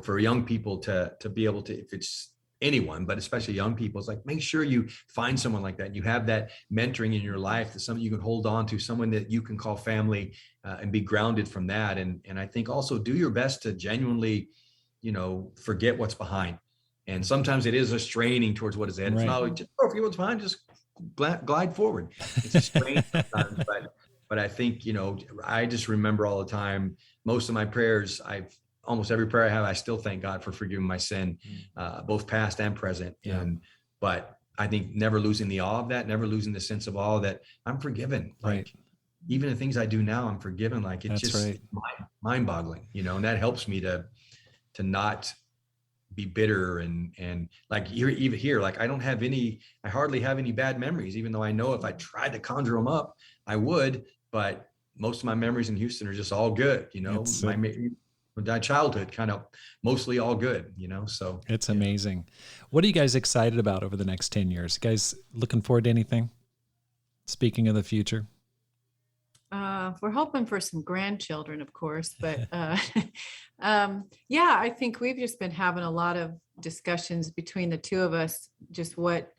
for young people to be able to, if it's anyone, but especially young people, it's like, make sure you find someone like that. You have that mentoring in your life, that someone you can hold on to, someone that you can call family, and be grounded from that. And I think also do your best to genuinely, forget what's behind. And sometimes it is a straining towards what is ahead. Right. It's not like, just forget what's behind, just glide forward. It's a strain sometimes, but I think, I just remember all the time, most of my prayers, almost every prayer I have, I still thank God for forgiving my sin, both past and present. Yeah. But I think never losing the awe of that, never losing the sense of awe that I'm forgiven. Right. Like even the things I do now, I'm forgiven. Like it's That's just right. mind boggling, and that helps me to not be bitter and like you're even here, like I hardly have any bad memories, even though I know if I tried to conjure them up, I would, but most of my memories in Houston are just all good. My childhood kind of mostly all good, so it's amazing. What are you guys excited about over the next 10 years? You guys looking forward to anything? Speaking of the future. We're hoping for some grandchildren, of course, but I think we've just been having a lot of discussions between the two of us, just what,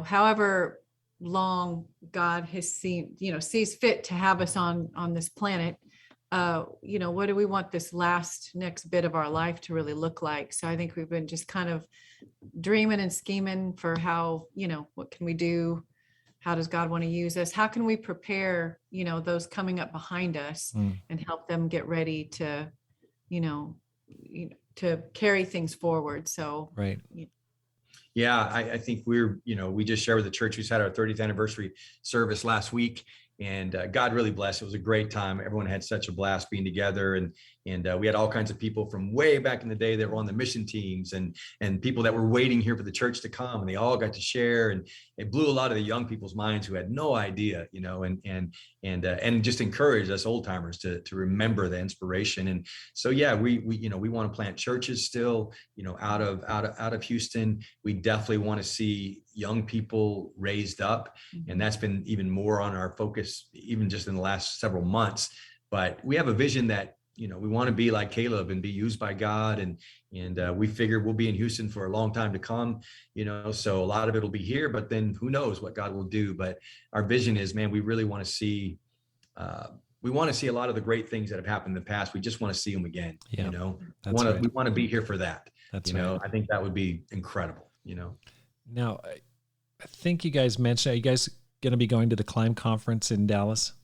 however long God has sees fit to have us on this planet. What do we want this next bit of our life to really look like? So I think we've been just kind of dreaming and scheming for how, what can we do? How does God want to use us? How can we prepare, those coming up behind us and help them get ready to, to carry things forward. So, right. Yeah, I think we just shared with the church. We just had our 30th anniversary service last week, and God really blessed. It was a great time. Everyone had such a blast being together, and we had all kinds of people from way back in the day that were on the mission teams and people that were waiting here for the church to come, and they all got to share, and it blew a lot of the young people's minds who had no idea, and just encouraged us old timers to remember the inspiration. And so, yeah, we want to plant churches still, out of Houston. We definitely want to see young people raised up, and that's been even more on our focus, even just in the last several months. But we have a vision that, we want to be like Caleb and be used by God. And we figure we'll be in Houston for a long time to come, so a lot of it will be here, but then who knows what God will do. But our vision is, man, we really want to see, a lot of the great things that have happened in the past. We just want to see them again. Yeah, we want to be here for that. That's right. I think that would be incredible, Now, I think you guys mentioned, are you guys going to be going to the Climb Conference in Dallas?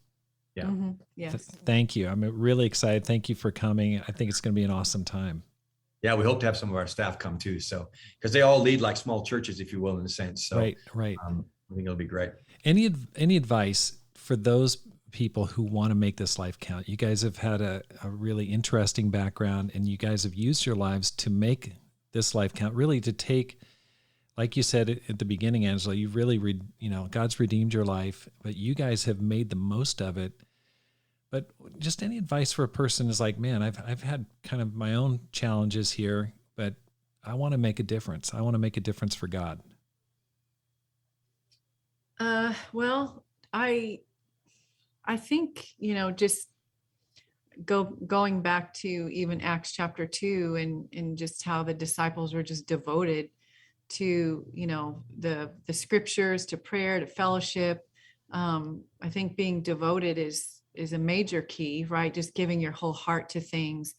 Yeah. Mm-hmm. Yes. Thank you. I'm really excited. Thank you for coming. I think it's going to be an awesome time. Yeah, we hope to have some of our staff come too. So, because they all lead like small churches, if you will, in a sense. So, right. I think it'll be great. Any advice for those people who want to make this life count? You guys have had a really interesting background, and you guys have used your lives to make this life count, really to take, like you said at the beginning, Angela, you've really, God's redeemed your life, but you guys have made the most of it. But just any advice for a person is like, man, I've had kind of my own challenges here, but I want to make a difference. I want to make a difference for God. Well, I think, just going back to even Acts chapter 2 and just how the disciples were just devoted to, the scriptures, to prayer, to fellowship. I think being devoted is a major key, right? Just giving your whole heart to things.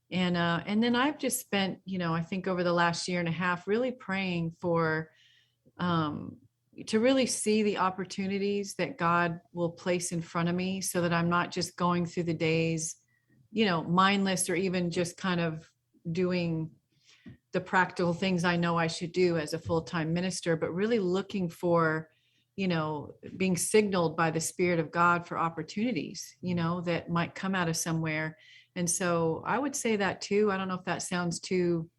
And then I've just spent, I think over the last year and a half, really praying for, to really see the opportunities that God will place in front of me, so that I'm not just going through the days, mindless, or even just kind of doing the practical things I know I should do as a full-time minister, but really looking for, being signaled by the Spirit of God for opportunities, that might come out of somewhere. And so I would say that too. I don't know if that sounds too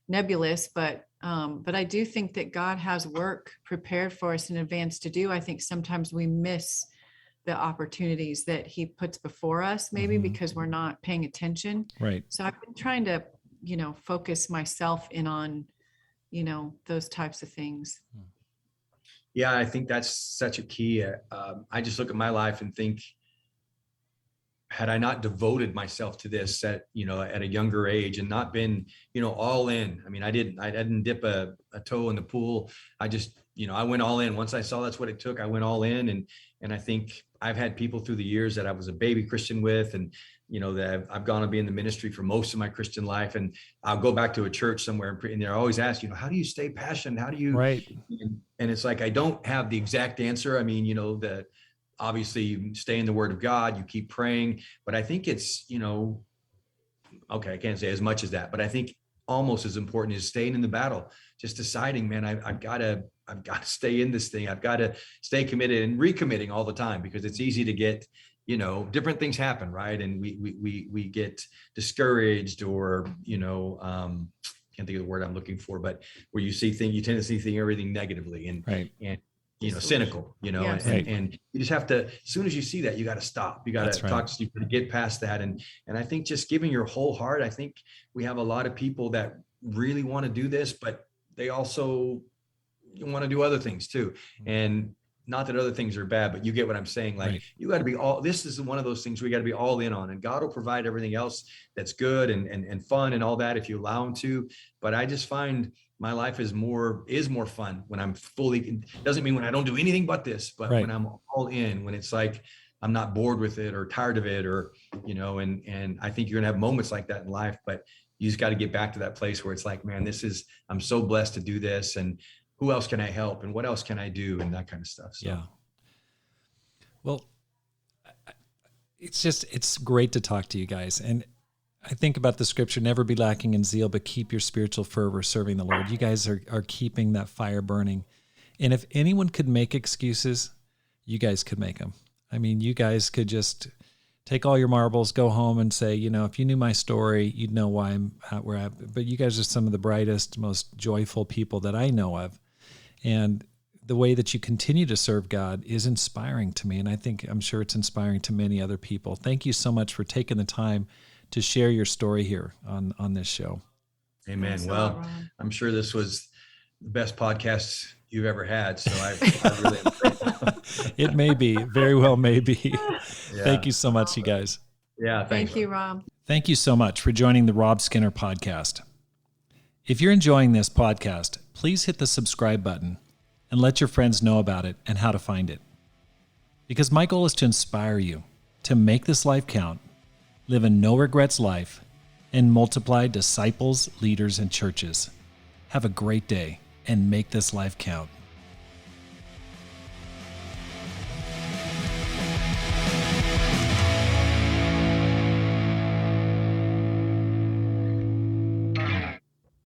nebulous, but I do think that God has work prepared for us in advance to do. I think sometimes we miss the opportunities that he puts before us, maybe because we're not paying attention. Right. So I've been trying to, focus myself in on, those types of things. Yeah, I think that's such a key. I just look at my life and think, had I not devoted myself to this at a younger age and not been, all in. I mean, I didn't dip a toe in the pool. I just, I went all in. Once I saw that's what it took, I went all in. And I think I've had people through the years that I was a baby Christian with, and, that I've gone to be in the ministry for most of my Christian life. And I'll go back to a church somewhere and they're always ask, how do you stay passionate? How do you, right? And it's like, I don't have the exact answer. I mean, obviously you stay in the word of God, you keep praying, but I think it's, okay, I can't say as much as that, but I think almost as important is staying in the battle, just deciding, man, I've got to stay in this thing. I've got to stay committed and recommitting all the time, because it's easy to get, different things happen. Right. And we get discouraged, or, can't think of the word I'm looking for, but where you tend to see everything negatively and, right. and, cynical, Yes. and you just have to, as soon as you see that, you got to stop, you got to talk to people to get past that. And I think just giving your whole heart, I think we have a lot of people that really want to do this, but they also want to do other things too. And not that other things are bad, but you get what I'm saying. Like, you got to be this is one of those things we got to be all in on, and God will provide everything else that's good and fun and all that if you allow him to. But I just find my life is more fun when I'm fully, doesn't mean when I don't do anything but this, but when I'm all in, when it's like, I'm not bored with it or tired of it, or, and I think you're gonna have moments like that in life, but you just got to get back to that place where it's like, man, I'm so blessed to do this, and who else can I help, and what else can I do, and that kind of stuff. So. Yeah. Well, it's great to talk to you guys. And I think about the scripture, never be lacking in zeal, but keep your spiritual fervor serving the Lord. You guys are keeping that fire burning. And if anyone could make excuses, you guys could make them. I mean, you guys could just take all your marbles, go home and say, if you knew my story, you'd know why I'm at where I'm at. But you guys are some of the brightest, most joyful people that I know of. And the way that you continue to serve God is inspiring to me. And I'm sure it's inspiring to many other people. Thank you so much for taking the time to share your story here on this show. Amen. Well, I'm sure this was the best podcast you've ever had. So I really appreciate it. It may be, very well may be. Yeah. Thank you so much, you guys. Yeah. Thank you, Rob. Thank you so much for joining the Rob Skinner podcast. If you're enjoying this podcast, please hit the subscribe button and let your friends know about it and how to find it. Because my goal is to inspire you to make this life count, live a no regrets life, and multiply disciples, leaders, and churches. Have a great day and make this life count.